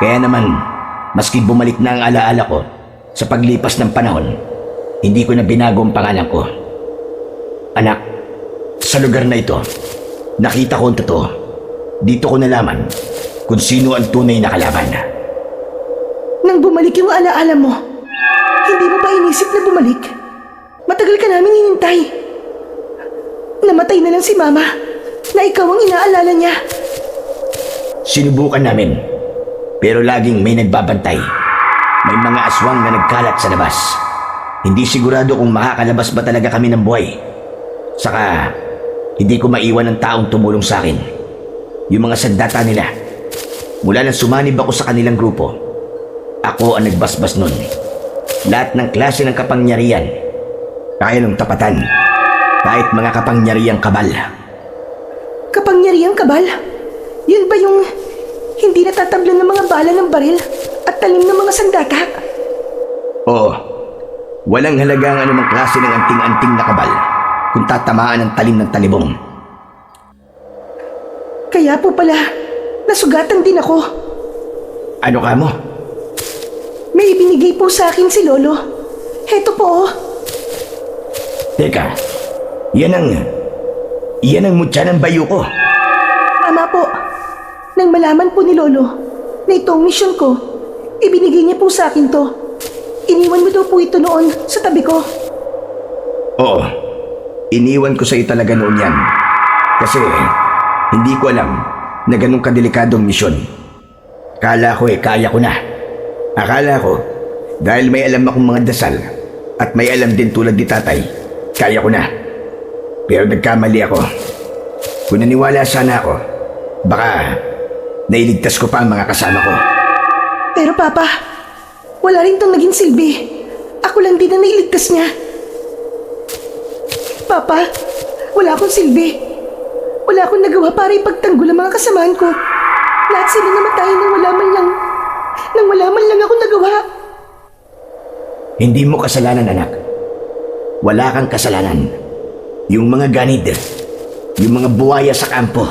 Kaya naman, maski bumalik na ang alaala ko sa paglipas ng panahon, hindi ko na binago ang pangalan ko. Anak, sa lugar na ito, nakita ko ang totoo. Dito ko nalaman kung sino ang tunay na kalaban. Nang bumalik yung alaala mo, hindi mo ba inisip na bumalik? Matagal ka namin hinintay. Namatay na lang si Mama na ikaw ang inaalala niya. Sinubukan namin, pero laging may nagbabantay. May mga aswang na nagkalat sa labas. Hindi sigurado kung makakalabas ba talaga kami ng buhay. Saka, hindi ko maiwan ang taong tumulong sa akin. Yung mga sandata nila. Mula nang sumanib ako sa kanilang grupo, ako ang nagbasbas nun. Lahat ng klase ng kapangyarihan, kaya ng tapatan, kahit mga kapangyarihang kabal. Kapangyarihang kabal? Yun ba yung hindi natatablan ng mga bala ng baril at talim ng mga sandata? Oo, walang halaga ang anumang klase ng anting-anting na kabal kung tatamaan ang talim ng talibong. Kaya po pala, nasugatan din ako. Ano ka mo? May ibinigay po sa akin si Lolo. Heto po oh. Teka, yan ang mutya ng bayo ko. Tama po. Nang malaman po ni Lolo na itong misyon ko, ibinigay niya po sa akin to. Iniwan mo daw po ito noon sa tabi ko. Oo, iniwan ko sa iyo talaga noon yan. Kasi hindi ko alam na ganun kadelikadong misyon. Akala ko kaya ko na. Akala ko, dahil may alam akong mga dasal at may alam din tulad ni tatay, kaya ko na. Pero nagkamali ako. Kung naniwala sana ako, baka nailigtas ko pa ang mga kasama ko. Pero Papa, wala rin tong naging silbi. Ako lang din ang nailigtas niya. Papa, wala akong silbi. Wala akong nagawa para ipagtanggol ang mga kasamahan ko. Lahat sila namatay nang wala man lang ako nagawa. Hindi mo kasalanan, anak. Wala kang kasalanan. Yung mga ganid, yung mga buwaya sa kampo,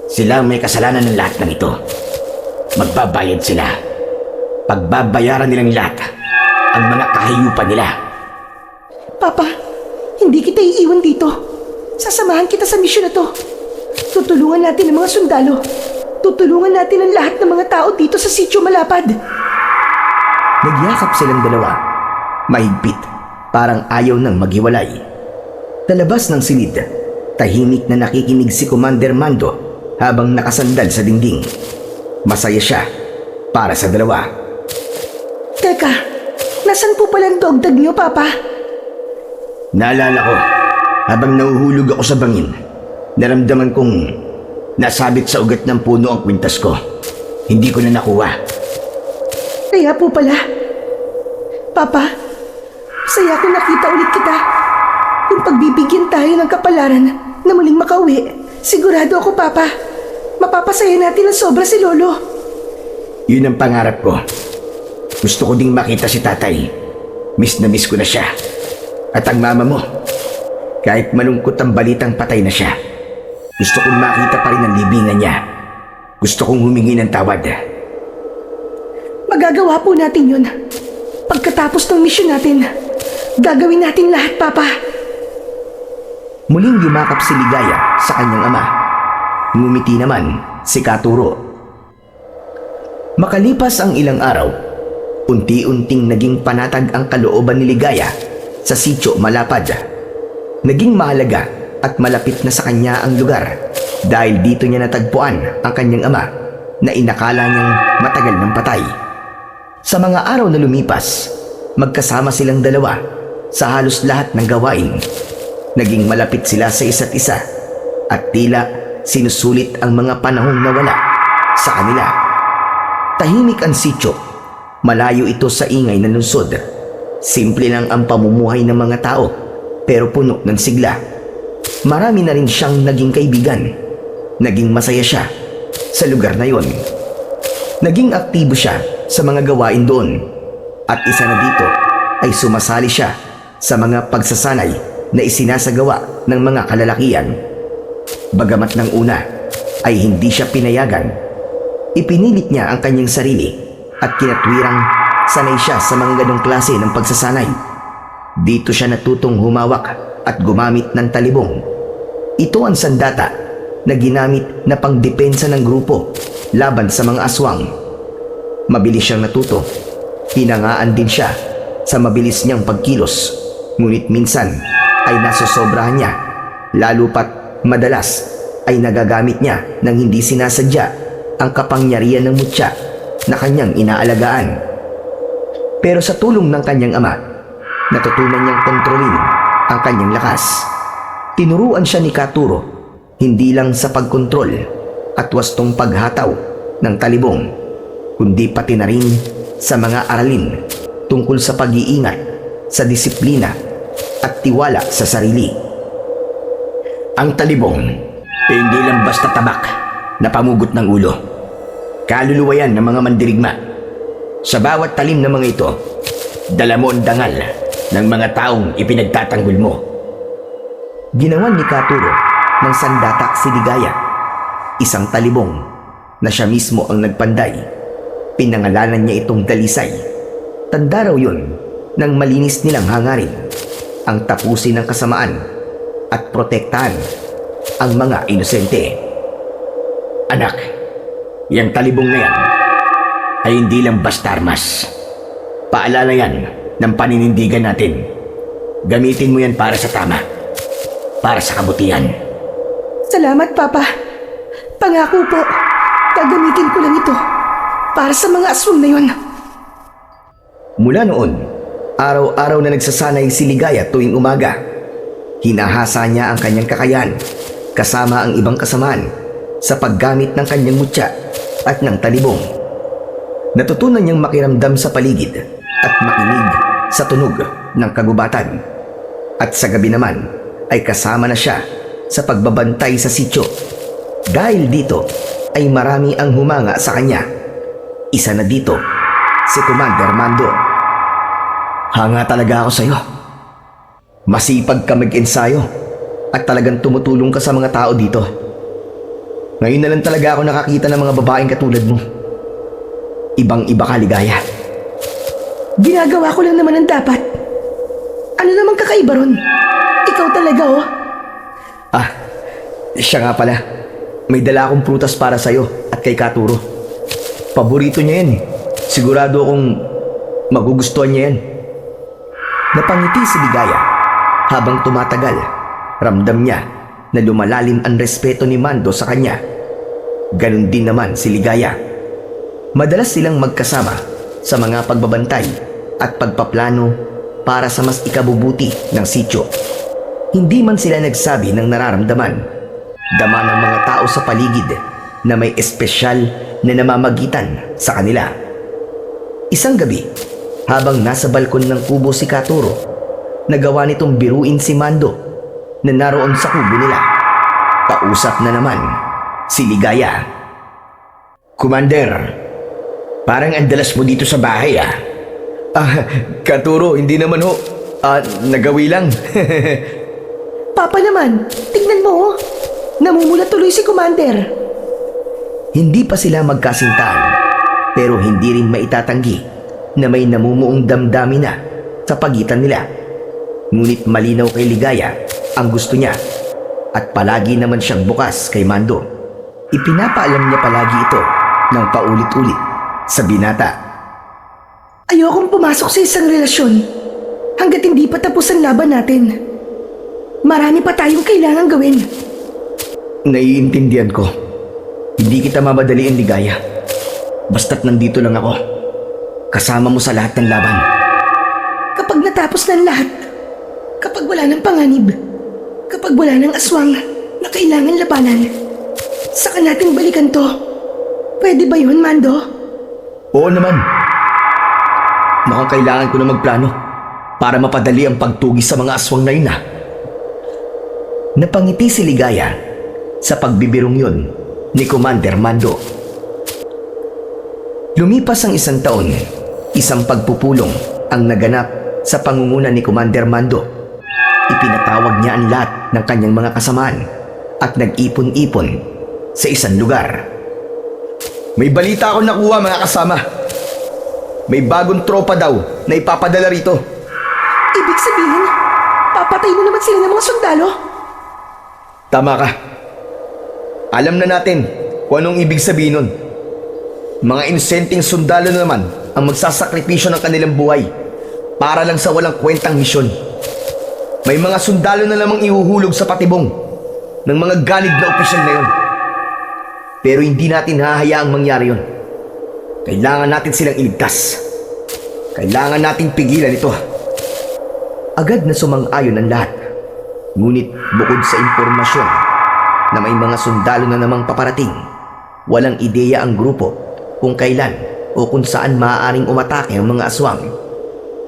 sila ang may kasalanan ng lahat ng ito. Magbabayad sila. Pagbabayaran nilang lahat ang mga kahayupan nila. Papa, hindi kita iiwan dito. Sasamahan kita sa misyon na to. Tutulungan natin ang mga sundalo. Tutulungan natin ang lahat ng mga tao dito sa Sitio Malapad. Nagyakap silang dalawa. Mahigpit, parang ayaw nang maghiwalay. Talabas ng silid, tahimik na nakikinig si Commander Mando habang nakasandal sa dingding. Masaya siya para sa dalawa. Teka, nasan po pala ang dogdag niyo, Papa? Naalala ko, habang nahuhulog ako sa bangin, naramdaman kong nasabit sa ugat ng puno ang kwintas ko. Hindi ko na nakuha. Kaya po pala. Papa, saya ko nakita ulit kita. Kung pagbibigyan tayo ng kapalaran na muling makauwi, sigurado ako, Papa. Mapapasaya natin ng sobra si Lolo. Yun ang pangarap ko. Gusto ko ding makita si tatay. Miss na miss ko na siya. At ang mama mo, kahit malungkot ang balitang patay na siya, gusto kong makita pa rin ang libingan niya. Gusto kong humingi ng tawad. Magagawa po natin yun. Pagkatapos ng misyon natin, gagawin natin lahat, Papa. Muling yumakap si Ligaya sa kanyang ama. Ngumiti naman si Katuro. Makalipas ang ilang araw, unti-unting naging panatag ang kalooban ni Ligaya sa Sitio Malapad. Naging mahalaga at malapit na sa kanya ang lugar dahil dito niya natagpuan ang kanyang ama na inakala niyang matagal ng patay. Sa mga araw na lumipas, magkasama silang dalawa sa halos lahat ng gawain. Naging malapit sila sa isa't isa at tila sinusulit ang mga panahong nawala sa kanila. Tahimik ang sitio. Malayo ito sa ingay ng lungsod. Simple lang ang pamumuhay ng mga tao pero puno ng sigla. Marami na rin siyang naging kaibigan. Naging masaya siya sa lugar na yon. Naging aktibo siya sa mga gawain doon. At isa na dito ay sumasali siya sa mga pagsasanay na isinasagawa ng mga kalalakian. Bagamat ng una ay hindi siya pinayagan, ipinilit niya ang kanyang sarili at kinatwirang sanay siya sa mga ganong klase ng pagsasanay. Dito siya natutong humawak at gumamit ng talibong. Ito ang sandata na ginamit na pangdepensa ng grupo laban sa mga aswang. Mabilis siyang natuto. Hinangaan din siya sa mabilis niyang pagkilos. Ngunit minsan ay nasosobrahan niya, lalo pat madalas ay nagagamit niya nang hindi sinasadya ang kapangyarihan ng mutya na kanyang inaalagaan. Pero sa tulong ng kanyang ama, natutunan niyang kontrolin ang kanyang lakas. Tinuruan siya ni Katuro hindi lang sa pagkontrol at wastong paghataw ng talibong, kundi pati na rin sa mga aralin tungkol sa pag-iingat, sa disiplina at tiwala sa sarili. Ang talibong ay hindi lang basta tabak na pamugot ng ulo. Kaluluwa yan ng mga mandirigma. Sa bawat talim ng mga ito, dala mo ang dangal ng mga taong ipinagtatanggol mo. Ginawan ni Katuro ng sandatak si Ligaya, isang talibong na siya mismo ang nagpanday. Pinangalanan niya itong Dalisay. Tanda raw yun ng malinis nilang hangarin, ang tapusin ng kasamaan at protektahan ang mga inosente. Anak, yang talibong na yan ay hindi lang basta armas. Paalala yan ng paninindigan natin. Gamitin mo yan para sa tama, para sa kabutihan. Salamat, Papa. Pangako po, gagamitin ko lang ito para sa mga aswang na yun. Mula noon, araw-araw na nagsasanay si Ligaya tuwing umaga. Hinahasa niya ang kanyang kakayahan kasama ang ibang kasamaan sa paggamit ng kanyang mutya at ng talibong. Natutunan niyang makiramdam sa paligid at makinig sa tunog ng kagubatan. At sa gabi naman ay kasama na siya sa pagbabantay sa sityo. Dahil dito ay marami ang humanga sa kanya. Isa na dito si Commander Mando. Hanga talaga ako sa'yo. Masipag ka mag-ensayo at talagang tumutulong ka sa mga tao dito. Ngayon na lang talaga ako nakakita ng mga babaeng katulad mo. Ibang-iba ka, Ligaya. Ginagawa ko lang naman ang dapat. Ano namang kakaiba ron? Ikaw talaga, oh. Ah, siya nga pala. May dala akong prutas para sa'yo at kay Katuro. Paborito niya yan eh. Sigurado akong magugustuhan niya yan. Napangiti si Ligaya habang tumatagal. Ramdam niya na lumalalim ang respeto ni Mando sa kanya. Ganon din naman si Ligaya. Madalas silang magkasama sa mga pagbabantay at pagpaplano para sa mas ikabubuti ng sityo. Hindi man sila nagsabi ng nararamdaman. Dama ng mga tao sa paligid na may espesyal na namamagitan sa kanila. Isang gabi, habang nasa balkon ng kubo si Katuro, nagawa nitong biruin si Mando na naroon sa kubo nila. Pausap na naman si Ligaya. Commander, parang ang dalas mo dito sa bahay ah. Katuro, hindi naman ho. Nagawi lang. Papa naman, tignan mo oh. Namumula tuloy si Commander. Hindi pa sila magkasintahan, pero hindi rin maitatanggi na may namumuong damdamin na sa pagitan nila. Ngunit malinaw kay Ligaya ang gusto niya at palagi naman siyang bukas kay Mando. Ipinapaalam niya palagi ito ng paulit-ulit sa binata. Ayokong pumasok sa isang relasyon hanggat hindi pa tapos ang laban natin. Marami pa tayong kailangan gawin. Naiintindihan ko. Hindi kita mamadaliin, Ligaya. Basta't nandito lang ako. Kasama mo sa lahat ng laban. Kapag natapos na ang lahat, kapag wala ng panganib, kapag wala ng aswang na kailangan labanan, saka natin balikan to. Pwede ba yun, Mando? Oo naman. Mukhang kailangan ko na magplano para mapadali ang pagtugis sa mga aswang na yun ah. Napangiti si Ligaya sa pagbibirong yun ni Commander Mando. Lumipas ang isang taon, isang pagpupulong ang naganap sa pangunguna ni Commander Mando. Ipinatawag niya ang lahat ng kanyang mga kasamaan at nag-ipon-ipon sa isang lugar. May balita akong nakuha, mga kasama. May bagong tropa daw na ipapadala rito. Ibig sabihin, papatay na naman sila ng mga sundalo? Tama ka. Alam na natin kung anong ibig sabihin nun. Mga inosenteng sundalo na naman ang magsasakripisyo ng kanilang buhay para lang sa walang kwentang misyon. May mga sundalo na lamang ihuhulog sa patibong ng mga ganid na opisyal na yun. Pero hindi natin hahayaang mangyari yun. Kailangan natin silang iligtas. Kailangan nating pigilan ito. Agad na sumang-ayon ang lahat. Ngunit bukod sa impormasyon na may mga sundalo na namang paparating, walang ideya ang grupo kung kailan o kung saan maaaring umatake ang mga aswang.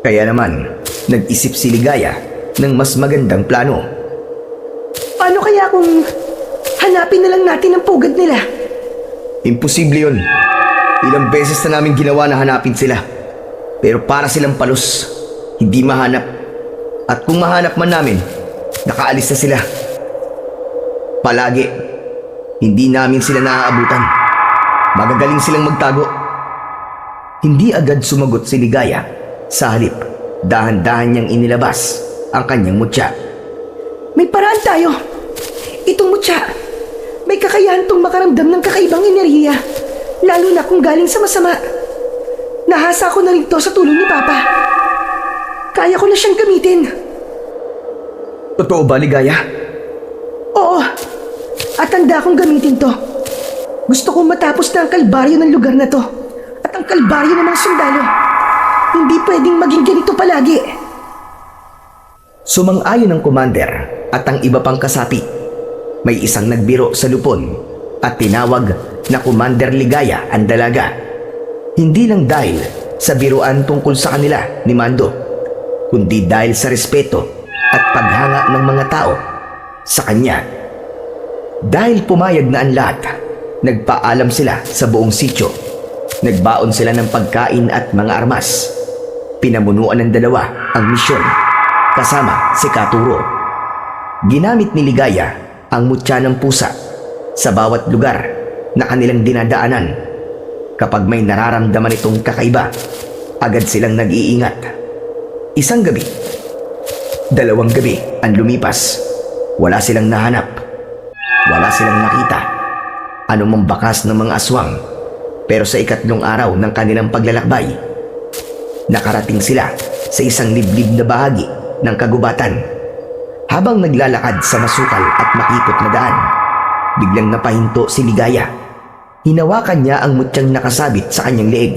Kaya naman, nag-isip si Ligaya ng mas magandang plano. Paano kaya kung hanapin na lang natin ang pugad nila? Imposible yun. Ilang beses na namin ginawa na hanapin sila. Pero para silang palos, hindi mahanap. At kung mahanap man namin, nakaalis na sila. Palagi, hindi namin sila naaabutan. Magagaling silang magtago. Hindi agad sumagot si Ligaya. Sa halip, dahan-dahan niyang inilabas ang kanyang mutya. May paraan tayo. Itong mutya, may kakayahan tong makaramdam ng kakaibang enerhiya. Lalo na kung galing sa masama. Nahasa ko na rin to sa tulong ni Papa. Kaya ko na siyang gamitin. Totoo ba, Ligaya? Oo. At handa akong gamitin to. Gusto kong matapos na ang kalbaryo ng lugar na to. At ang kalbaryo ng mga sundalo. Hindi pwedeng maging ganito palagi. Sumang-ayon ang commander at ang iba pang kasapi. May isang nagbiro sa lupon at tinawag na Commander Ligaya ang dalaga. Hindi lang dahil sa biruan tungkol sa kanila ni Mando, kundi dahil sa respeto at paghanga ng mga tao sa kanya. Dahil pumayag na ang lahat, nagpaalam sila sa buong sityo. Nagbaon sila ng pagkain at mga armas. Pinamunuan ng dalawa ang misyon kasama si Katuro. Ginamit ni Ligaya ang mutya ng pusa sa bawat lugar na kanilang dinadaanan. Kapag may nararamdaman itong kakaiba, agad silang nag-iingat. Isang gabi, 2 gabi ang lumipas. Wala silang nahanap. Wala silang nakita. Anumang bakas ng mga aswang. Pero sa 3 araw ng kanilang paglalakbay, nakarating sila sa isang liblib na bahagi ng kagubatan. Habang naglalakad sa masukal at makipot na daan, biglang napahinto si Ligaya. Hinawakan niya ang mutyang nakasabit sa kanyang leeg.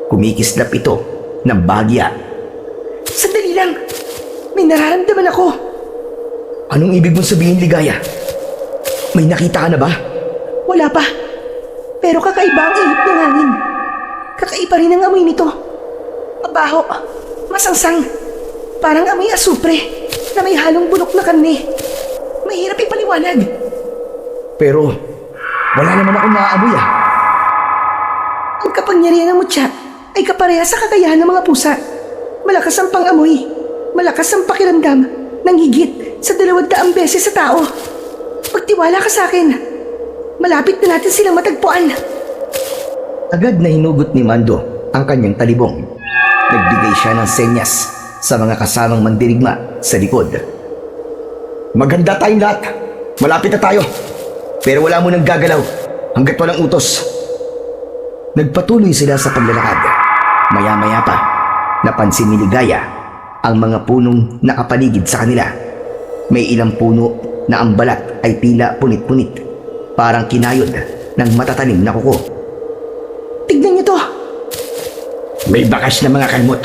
Kumikislap ito ng bahagya. Sandali Sandali lang. May nararamdaman ako. Anong ibig mong sabihin, Ligaya? May nakita ka na ba? Wala pa. Pero kakaiba ang ihip ng hangin. Kakaiba rin ang amoy nito. Mabaho. Masangsang. Parang amoy asupre na may halong bunok na karne. Mahirap ipaliwanag. Pero, wala naman akong naaamoy ah. Ang kapangyarihan ng mutya ay kapareha sa kakayahan ng mga pusa. Malakas ang pangamoy. Malakas ang pakiramdam ng higit sa 200 beses sa tao. Magtiwala ka sa akin. Malapit na natin silang matagpuan. Agad na hinugot ni Mando ang kanyang talibong. Nagbigay siya ng senyas sa mga kasamang mandirigma sa likod. Maganda tayong lahat. Malapit na tayo. Pero wala mo nang gagalaw hanggat walang utos. Nagpatuloy sila sa paglalakad. Maya-maya pa, napansin ni Ligaya ang mga punong nakapaligid sa kanila. May ilang puno na ang balat ay tila punit-punit, parang kinayod ng matatalim na kuko. Tignan niyo to. May bakas na mga kalmot.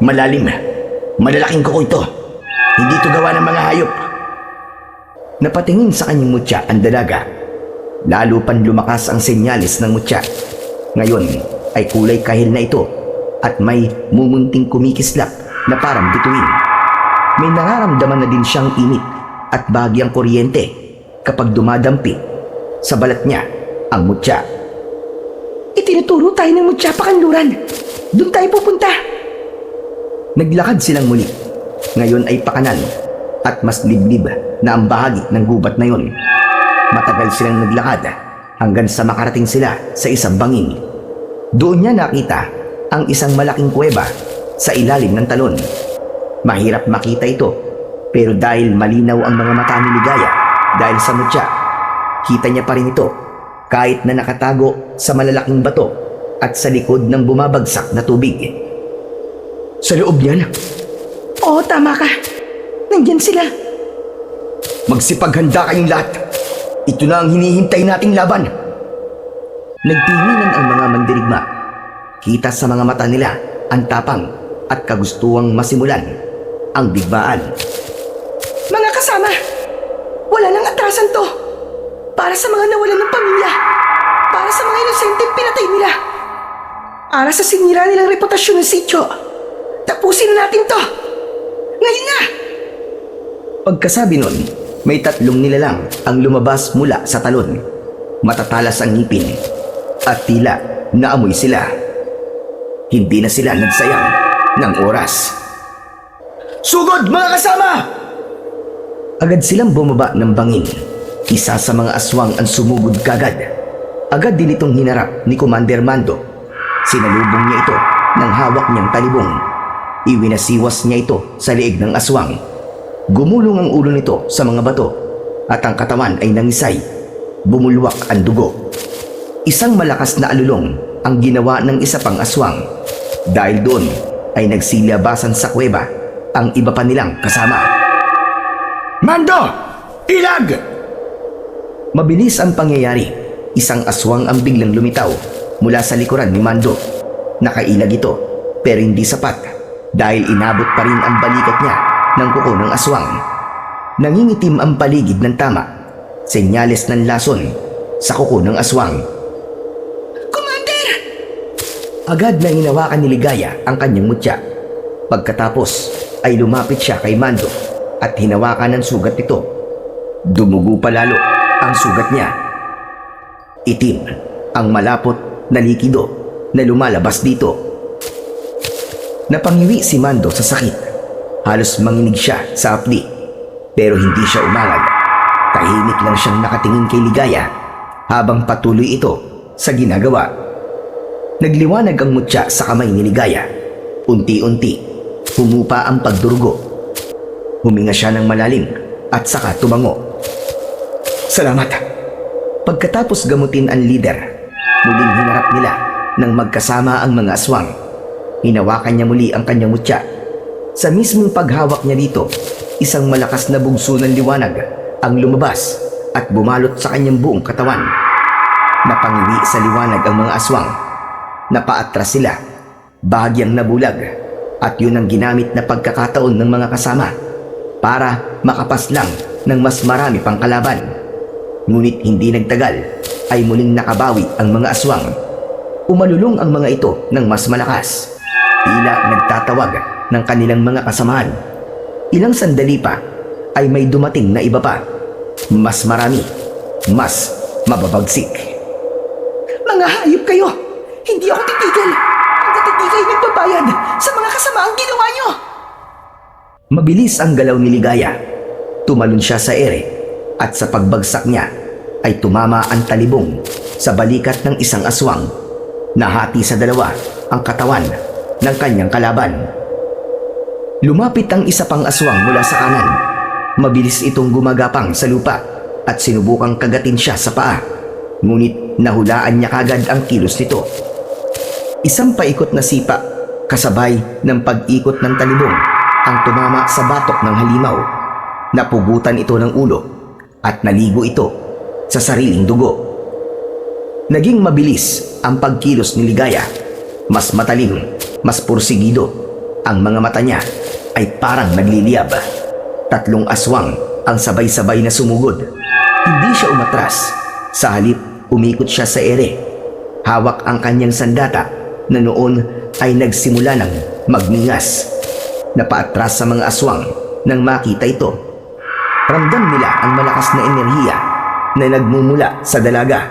Malalim. Malalaking kuko ito. Hindi ito gawa ng mga hayop. Napatingin sa kanyang mutya ang dalaga. Lalo pang lumakas ang senyalis ng mutya. Ngayon ay kulay kahil na ito at may mumunting kumikislap na parang bituin. May nararamdaman na din siyang init at bahagyang kuryente kapag dumadampi sa balat niya ang mutya. Itinuturo tayo ng mutya pakanluran. Doon tayo pupunta. Naglakad silang muli. Ngayon ay pakanan at mas liblib na ang bahagi ng gubat na yon. Matagal silang naglakad hanggang sa makarating sila sa isang bangin. Doon niya nakita ang isang malaking kuweba sa ilalim ng talon. Mahirap makita ito, pero dahil malinaw ang mga mata ni Ligaya dahil sa mutya, kita niya pa rin ito kahit na nakatago sa malalaking bato at sa likod ng bumabagsak na tubig. Sa loob niyan, Oo, tama ka. Nandyan sila. magsipaghanda kayong lahat. Ito na ang hinihintay nating laban. Nagtinginan ang mga mandirigma. Kita sa mga mata nila ang tapang at kagustuhang masimulan ang digmaan. Mga kasama, wala nang atrasan to. Para sa mga nawalan ng pamilya. Para sa mga inosenteng pinatay nila. Para sa sinira nilang reputasyon ng sityo. Tapusin na natin to. Ngayon na! Pagkasabi nun, may 3 nilalang ang lumabas mula sa talon. Matatalas ang ngipin at tila naamoy sila. Hindi na sila nagsayang ng oras. Sugod mga kasama! Agad silang bumaba ng bangin. Isa sa mga aswang ang sumugod kagad. Agad din itong hinarap ni Commander Mando. Sinalubong niya ito ng hawak niyang talibong. Iwinasiwas niya ito sa liig ng aswang. Gumulong ang ulo nito sa mga bato at ang katawan ay nangisay. Bumulwak ang dugo. Isang malakas na alulong ang ginawa ng isa pang aswang. Dahil doon ay nagsilyabasan sa kuweba ang iba pa nilang kasama. Mando! Ilag! Mabilis ang pangyayari. Isang aswang ang biglang lumitaw mula sa likuran ni Mando. Nakailag ito pero hindi sapat dahil inabot pa rin ang balikat niya ng kuko ng aswang. Nangingitim ang paligid ng tama. Senyales ng lason sa kuko ng aswang. Commander! Agad na hinawakan ni Ligaya ang kanyang mutya. Pagkatapos ay lumapit siya kay Mando at hinawakan ang sugat nito. Dumugo pa lalo ang sugat niya. Itim ang malapot na likido na lumalabas dito. Napangiwi si Mando sa sakit. Halos manginig siya sa apli pero hindi siya umangad. Tahimik lang siyang nakatingin kay Ligaya habang patuloy ito sa ginagawa. Nagliwanag ang mutya sa kamay ni Ligaya. Unti-unti, humupa ang pagdurugo. Huminga siya ng malalim at saka tumango. Salamat. Pagkatapos gamutin ang leader, muling hinarap nila nang magkasama ang mga aswang. Hinawakan niya muli ang kanyang mutya. Sa mismong paghawak niya dito, isang malakas na bugso ng liwanag ang lumabas at bumalot sa kanyang buong katawan. Napangiwi sa liwanag ang mga aswang. Napaatras sila, bahagyang nabulag At yun ang ginamit na pagkakataon ng mga kasama para makapaslang ng mas marami pang kalaban. Ngunit hindi nagtagal ay muling nakabawi ang mga aswang. Umalulong ang mga ito ng mas malakas. Tila nagtatawag ng kanilang mga kasamahan. Ilang sandali pa ay may dumating na iba pa. Mas marami, mas mababagsik. Mga hayop kayo! Hindi ako titigil! Hanggat hindi kayo nagbabayad sa mga kasamaang ginawa nyo! Mabilis ang galaw ni Ligaya. Tumalon siya sa ere at sa pagbagsak niya ay tumama ang talibong sa balikat ng isang aswang. Nahati sa dalawa ang katawan ng kanyang kalaban. Lumapit ang isa pang aswang mula sa kanan. Mabilis itong gumagapang sa lupa at sinubukang kagatin siya sa paa. Ngunit nahulaan niya kagad ang kilos nito. Isang paikot na sipa kasabay ng pag-ikot ng talibong ang tumama sa batok ng halimaw. Napugutan ito ng ulo at naligo ito sa sariling dugo. Naging mabilis ang pagkilos ni Ligaya. Mas matalim, mas pursigido. Ang mga mata niya ay parang nagliliyab. 3 aswang ang sabay-sabay na sumugod. Hindi siya umatras. Sa halip, umikot siya sa ere. Hawak ang kanyang sandata na noon ay nagsimula ng magningas. Napaatras sa mga aswang nang makita ito. Ramdam nila ang malakas na enerhiya na nagmumula sa dalaga.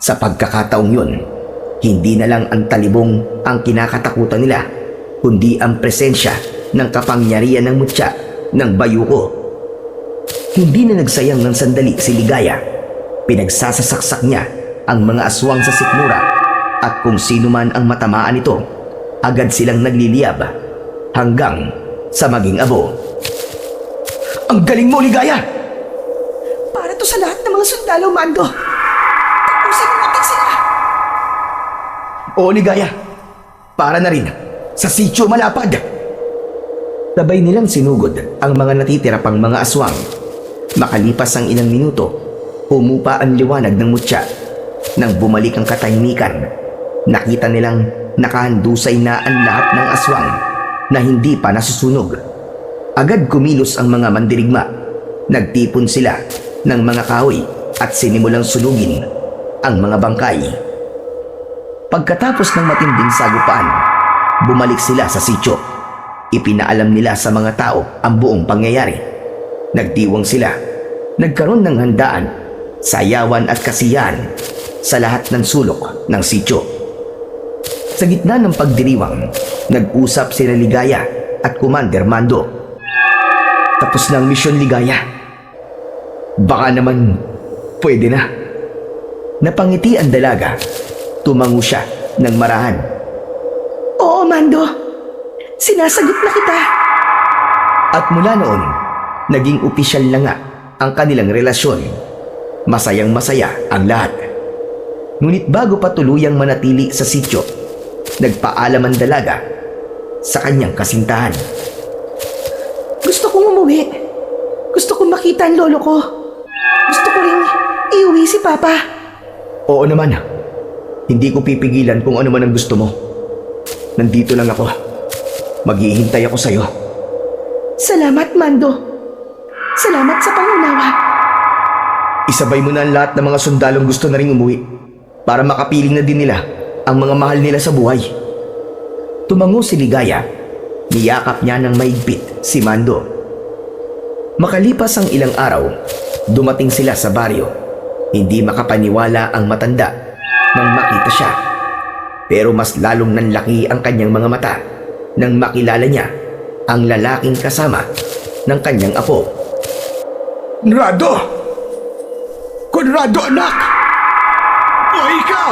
Sa pagkakataong yun, hindi na lang ang talibong ang kinakatakutan nila, kundi ang presensya ng kapangyarihan ng mutya ng bayuko. Hindi na nagsayang ng sandali si Ligaya. Pinagsasasaksak niya ang mga aswang sa sikmura at kung sino man ang matamaan nito, agad silang nagliliyab hanggang sa maging abo. Ang galing mo, Ligaya! Para to sa lahat ng mga sundalo, Mando! Tapusin natin sila! Oo, Ligaya. Para na rin sa sitio malapad. Sabay nilang sinugod ang mga natitira pang mga aswang. Makalipas ang ilang minuto, humupa ang liwanag ng mutya. Nang bumalik ang katahimikan, nakita nilang nakahandusay na ang lahat ng aswang na hindi pa nasusunog. Agad kumilos ang mga mandirigma. Nagtipon sila ng mga kahoy at sinimulang sunugin ang mga bangkay. Pagkatapos ng matinding sagupaan, bumalik sila sa sitio. Ipinaalam nila sa mga tao ang buong pangyayari. Nagdiwang sila. Nagkaroon ng handaan, sayawan at kasiyahan sa lahat ng sulok ng sitio. Sa gitna ng pagdiriwang, nag-usap sila Ligaya at Commander Mando. Tapos na ang misyon, Ligaya. Baka naman pwede na. Napangiti ang dalaga. Tumango siya ng marahan. Oo, Mando. Sinasagot na kita. At mula noon, naging opisyal na nga ang kanilang relasyon. Masayang masaya ang lahat. Ngunit bago pa tuluyang manatili sa sityo, nagpaalam ang dalaga sa kanyang kasintahan. Gusto kong umuwi. Gusto kong makita ang lolo ko. Gusto ko ring iuwi si Papa. Oo naman. Hindi ko pipigilan kung ano man ang gusto mo. Nandito lang ako. Maghihintay ako sa'yo. Salamat, Mando. Salamat sa pangunawa. Isabay mo na ang lahat ng mga sundalong gusto na ring umuwi para makapiling na din nila ang mga mahal nila sa buhay. Tumango si Ligaya. Niyakap niya ng mahigpit si Mando. Makalipas ang ilang araw, dumating sila sa baryo. Hindi makapaniwala ang matanda nang makita siya. Pero mas lalong nanlaki ang kanyang mga mata nang makilala niya ang lalaking kasama ng kanyang apo. Conrado! Conrado, anak! Buhay ka!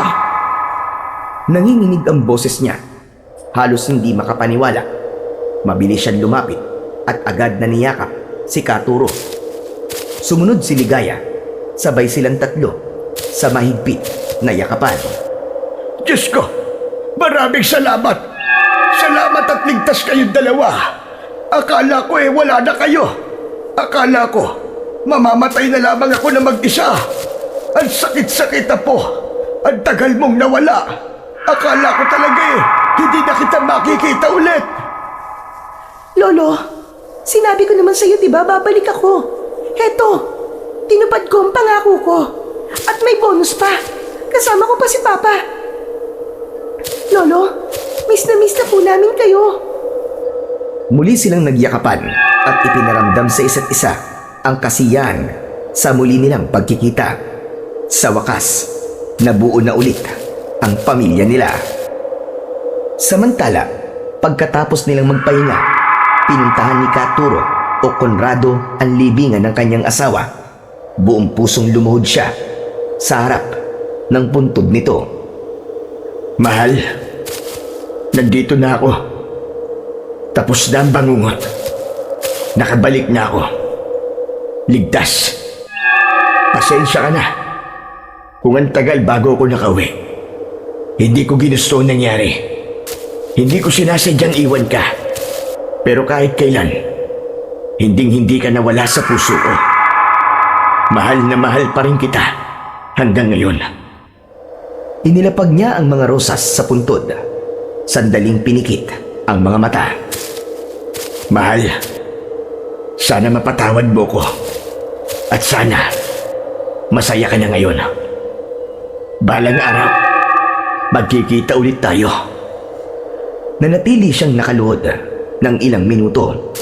Nanginginig ang boses niya. Halos hindi makapaniwala. Mabilis siyang lumapit at agad na niyakap si Katuro. Sumunod si Ligaya. Sabay silang tatlo sa mahigpit na yakapan. Diyos ko! Maraming salamat! Salamat at ligtas kayong dalawa! Akala ko wala na kayo! Akala ko mamamatay na lamang ako na mag-isa! Ang sakit-sakit na po! Ang tagal mong nawala! Akala ko talaga hindi na kita makikita ulit! Lolo, sinabi ko naman sa'yo, di ba, babalik ako. Heto, tinupad ko ang pangako ko. At may bonus pa. Kasama ko pa si Papa. Lolo, miss na po namin kayo. Muli silang nagyakapan at ipinaramdam sa isa't isa ang kasiyahan sa muli nilang pagkikita. Sa wakas, nabuo na ulit ang pamilya nila. Samantala, pagkatapos nilang magpahinga, pinuntahan ni Katuro o Conrado ang libingan ng kanyang asawa. Buong pusong lumuhod siya sa harap ng puntod nito. Mahal, nandito na ako. Tapos na ang bangungot. Nakabalik na ako. Ligtas. Pasensya ka na. Kung ang tagal bago ako nakauwi. Hindi ko ginusto ang nangyari. Hindi ko sinasadyang iwan ka. Pero kahit kailan, hindi ka nawala sa puso ko. Mahal na mahal pa rin kita hanggang ngayon. Inilapag niya ang mga rosas sa puntod. Sandaling pinikit ang mga mata. Mahal, sana mapatawad mo ko. At sana, masaya ka na ngayon. Balang araw, magkikita ulit tayo. Nanatili siyang nakaluhod ng ilang minuto.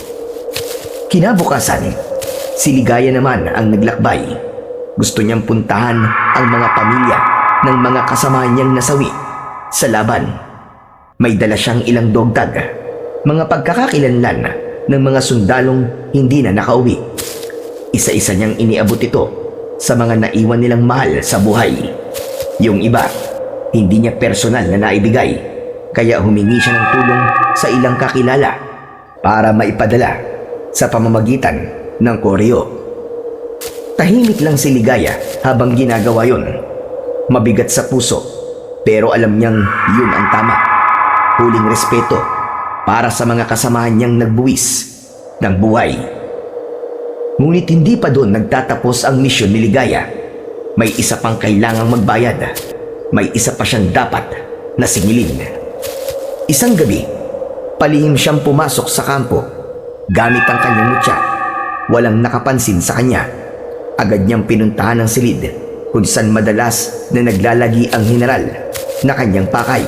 Kinabukasan, si Ligaya naman ang naglakbay. Gusto niyang puntahan ang mga pamilya ng mga kasama niyang nasawi sa laban. May dala siyang ilang dogtag, mga pagkakakilanlan ng mga sundalong hindi na nakauwi. Isa-isa niyang iniabot ito sa mga naiwan nilang mahal sa buhay. Yung iba, hindi niya personal na naibigay, kaya humingi siya ng tulong sa ilang kakilala para maipadala sa pamamagitan ng koreo. Tahimik lang si Ligaya habang ginagawa yon. Mabigat sa puso, pero alam niyang yun ang tama. Huling respeto para sa mga kasamahan niyang nagbuwis ng buhay. Ngunit hindi pa doon nagtatapos ang misyon ni Ligaya. May isa pang kailangang magbayad. May isa pa siyang dapat na singilin. Isang gabi, palihim siyang pumasok sa kampo gamit ang kanyang mutya. Walang nakapansin sa kanya. Agad niyang pinuntahan ang silid kung saan madalas na naglalagi ang general na kanyang pakay.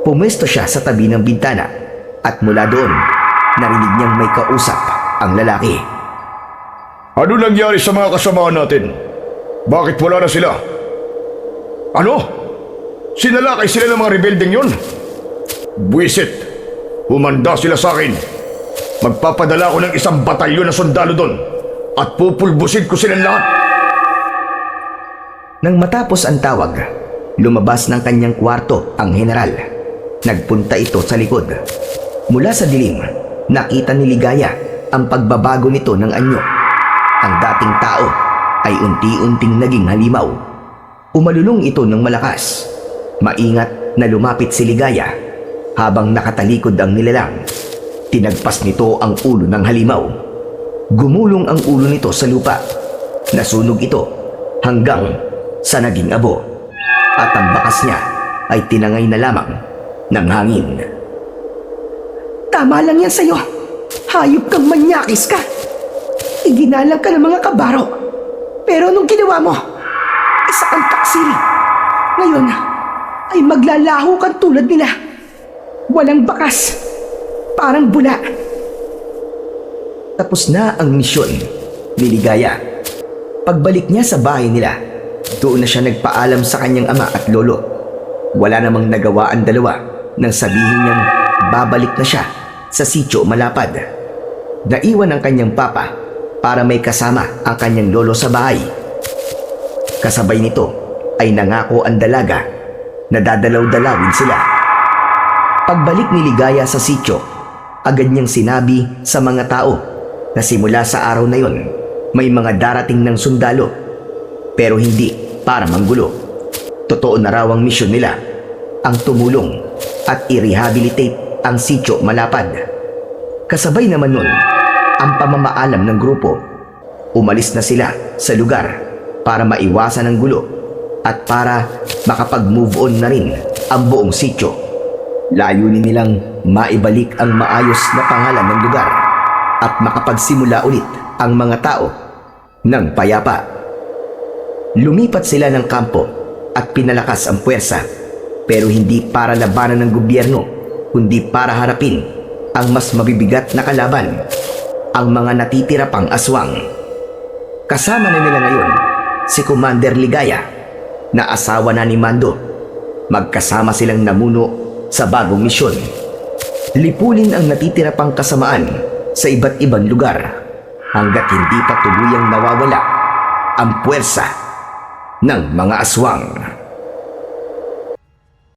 Pumesto siya sa tabi ng bintana at mula doon, narinig niyang may kausap ang lalaki. Ano nangyari sa mga kasamahan natin? Bakit wala na sila? Ano? Sinalakay sila ng mga rebeldeng yun? Buwisit! Humanda sila sa akin. Magpapadala ko ng isang batalyon na sundalo doon at pupulbusin ko silang lahat. Nang matapos ang tawag, lumabas ng kanyang kwarto ang general. Nagpunta ito sa likod. Mula sa dilim, nakita ni Ligaya ang pagbabago nito ng anyo. Ang dating tao ay unti-unting naging halimaw. Umalulong ito ng malakas. Maingat na lumapit si Ligaya habang nakatalikod ang nilalang. Tinagpas nito ang ulo ng halimaw. Gumulong ang ulo nito sa lupa. Nasunog ito hanggang sa naging abo. At ang bakas niya ay tinangay na lamang ng hangin. Tama lang yan sa'yo. Hayop kang manyakis ka. Iginalang ka ng mga kabaro. Pero nung ginawa mo, isa kang taksil. Ngayon, ay maglalaho kang tulad nila. Walang bakas. Parang bula. Tapos na ang misyon ni Ligaya. Pagbalik niya sa bahay nila, doon na siya nagpaalam sa kanyang ama at lolo. Wala namang nagawa ang dalawa nang sabihin niyang babalik na siya sa Sitio Malapad. Naiwan ang kanyang papa para may kasama ang kanyang lolo sa bahay. Kasabay nito ay nangako ang dalaga na dadalaw-dalawin sila. Pagbalik ni Ligaya sa sitio, agad niyang sinabi sa mga tao na simula sa araw na yon may mga darating ng sundalo, pero hindi para manggulo. Totoo na raw ang misyon nila, ang tumulong at i-rehabilitate ang Sitio Malapad. Kasabay naman nun ang pamamaalam ng grupo. Umalis na sila sa lugar para maiwasan ang gulo at para makapag-move on na rin ang buong sitio. Layunin nilang maibalik ang maayos na pangalan ng lugar at makapagsimula ulit ang mga tao ng payapa. Lumipat sila ng kampo at pinalakas ang puwersa, pero hindi para labanan ng gobyerno, kundi para harapin ang mas mabibigat na kalaban, ang mga natitira pang aswang. Kasama na nila ngayon si Commander Ligaya na asawa na ni Mando. Magkasama silang namuno sa bagong misyon. Lipulin ang natitira pang kasamaan sa iba't ibang lugar hanggat hindi pa tuluyang nawawala ang puwersa ng mga aswang.